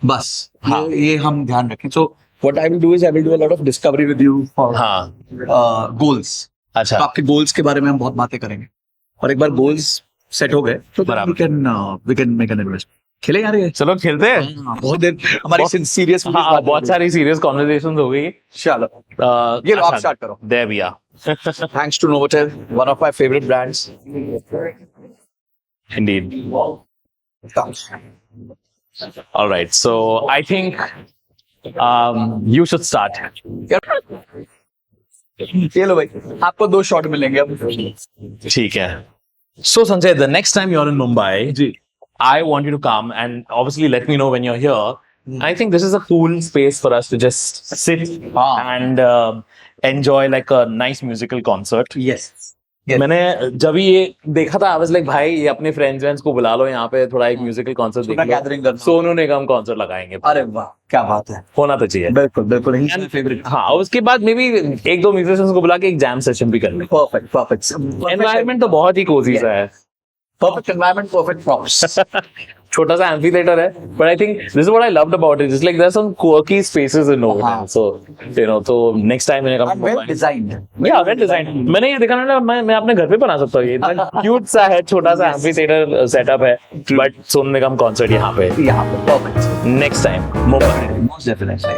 बस. हाँ. ये हम ध्यान रखें. So what I will do is I will do a lot of discovery with you for हाँ. goals. अच्छा. तो आपके गोल्स के बारे में हम बहुत बातें करेंगे, और एक बार गोल्स सेट हो गए तो बराबर. we can make an investment. खेले यार ये. चलो खेलते हैं. बहुत देर हमारी सीरियस. हाँ, बहुत सारी सीरियस कॉन्वर्सेशन हो गई. चलो ये लो, आप स्टार्ट करो. There we are. Thanks to Novotel, one of my favorite brands. Indeed. All right. So I think you should start. ये लो भाई, आपको 2 शॉट मिलेंगे अब. ठीक है. So Sanjay, the next time you're in Mumbai, I want you to come and obviously let me know when you're here. I think this is a cool space for us to just sit and enjoy like a nice musical concert. Yes. Yes. मैंने जब ये देखा था, I was like, भाई ये अपने friends को बुला लो यहाँ पे, थोड़ा एक म्यूजिकल कॉन्सर्ट देख लो. गैदरिंग करना. सोनू निगम कॉन्सर्ट लगाएंगे. अरे वाह, क्या बात है. होना तो चाहिए. बिल्कुल बिल्कुल. फेवरेट. हाँ, उसके बाद मे बी 1-2 म्यूजिशियंस को बुला के एक जैम सेशन भी कर लें. Perfect perfect. एनवायरनमेंट तो बहुत ही कोजी सा है. Perfect environment, perfect props. छोटा सा amphitheater है, but I think this is what I loved about it. It's like there's some quirky spaces in Novotel. So so next time when I come to Well Mumbai, designed. yeah, well designed. मैंने ये देखा ना, मैं अपने घर पे बना सकता हूँ. ये इतना cute सा है, छोटा सा amphitheater setup है, but सोनू निगम concert यहाँ पे. यहाँ पे perfect. Next time Mumbai. Most definitely.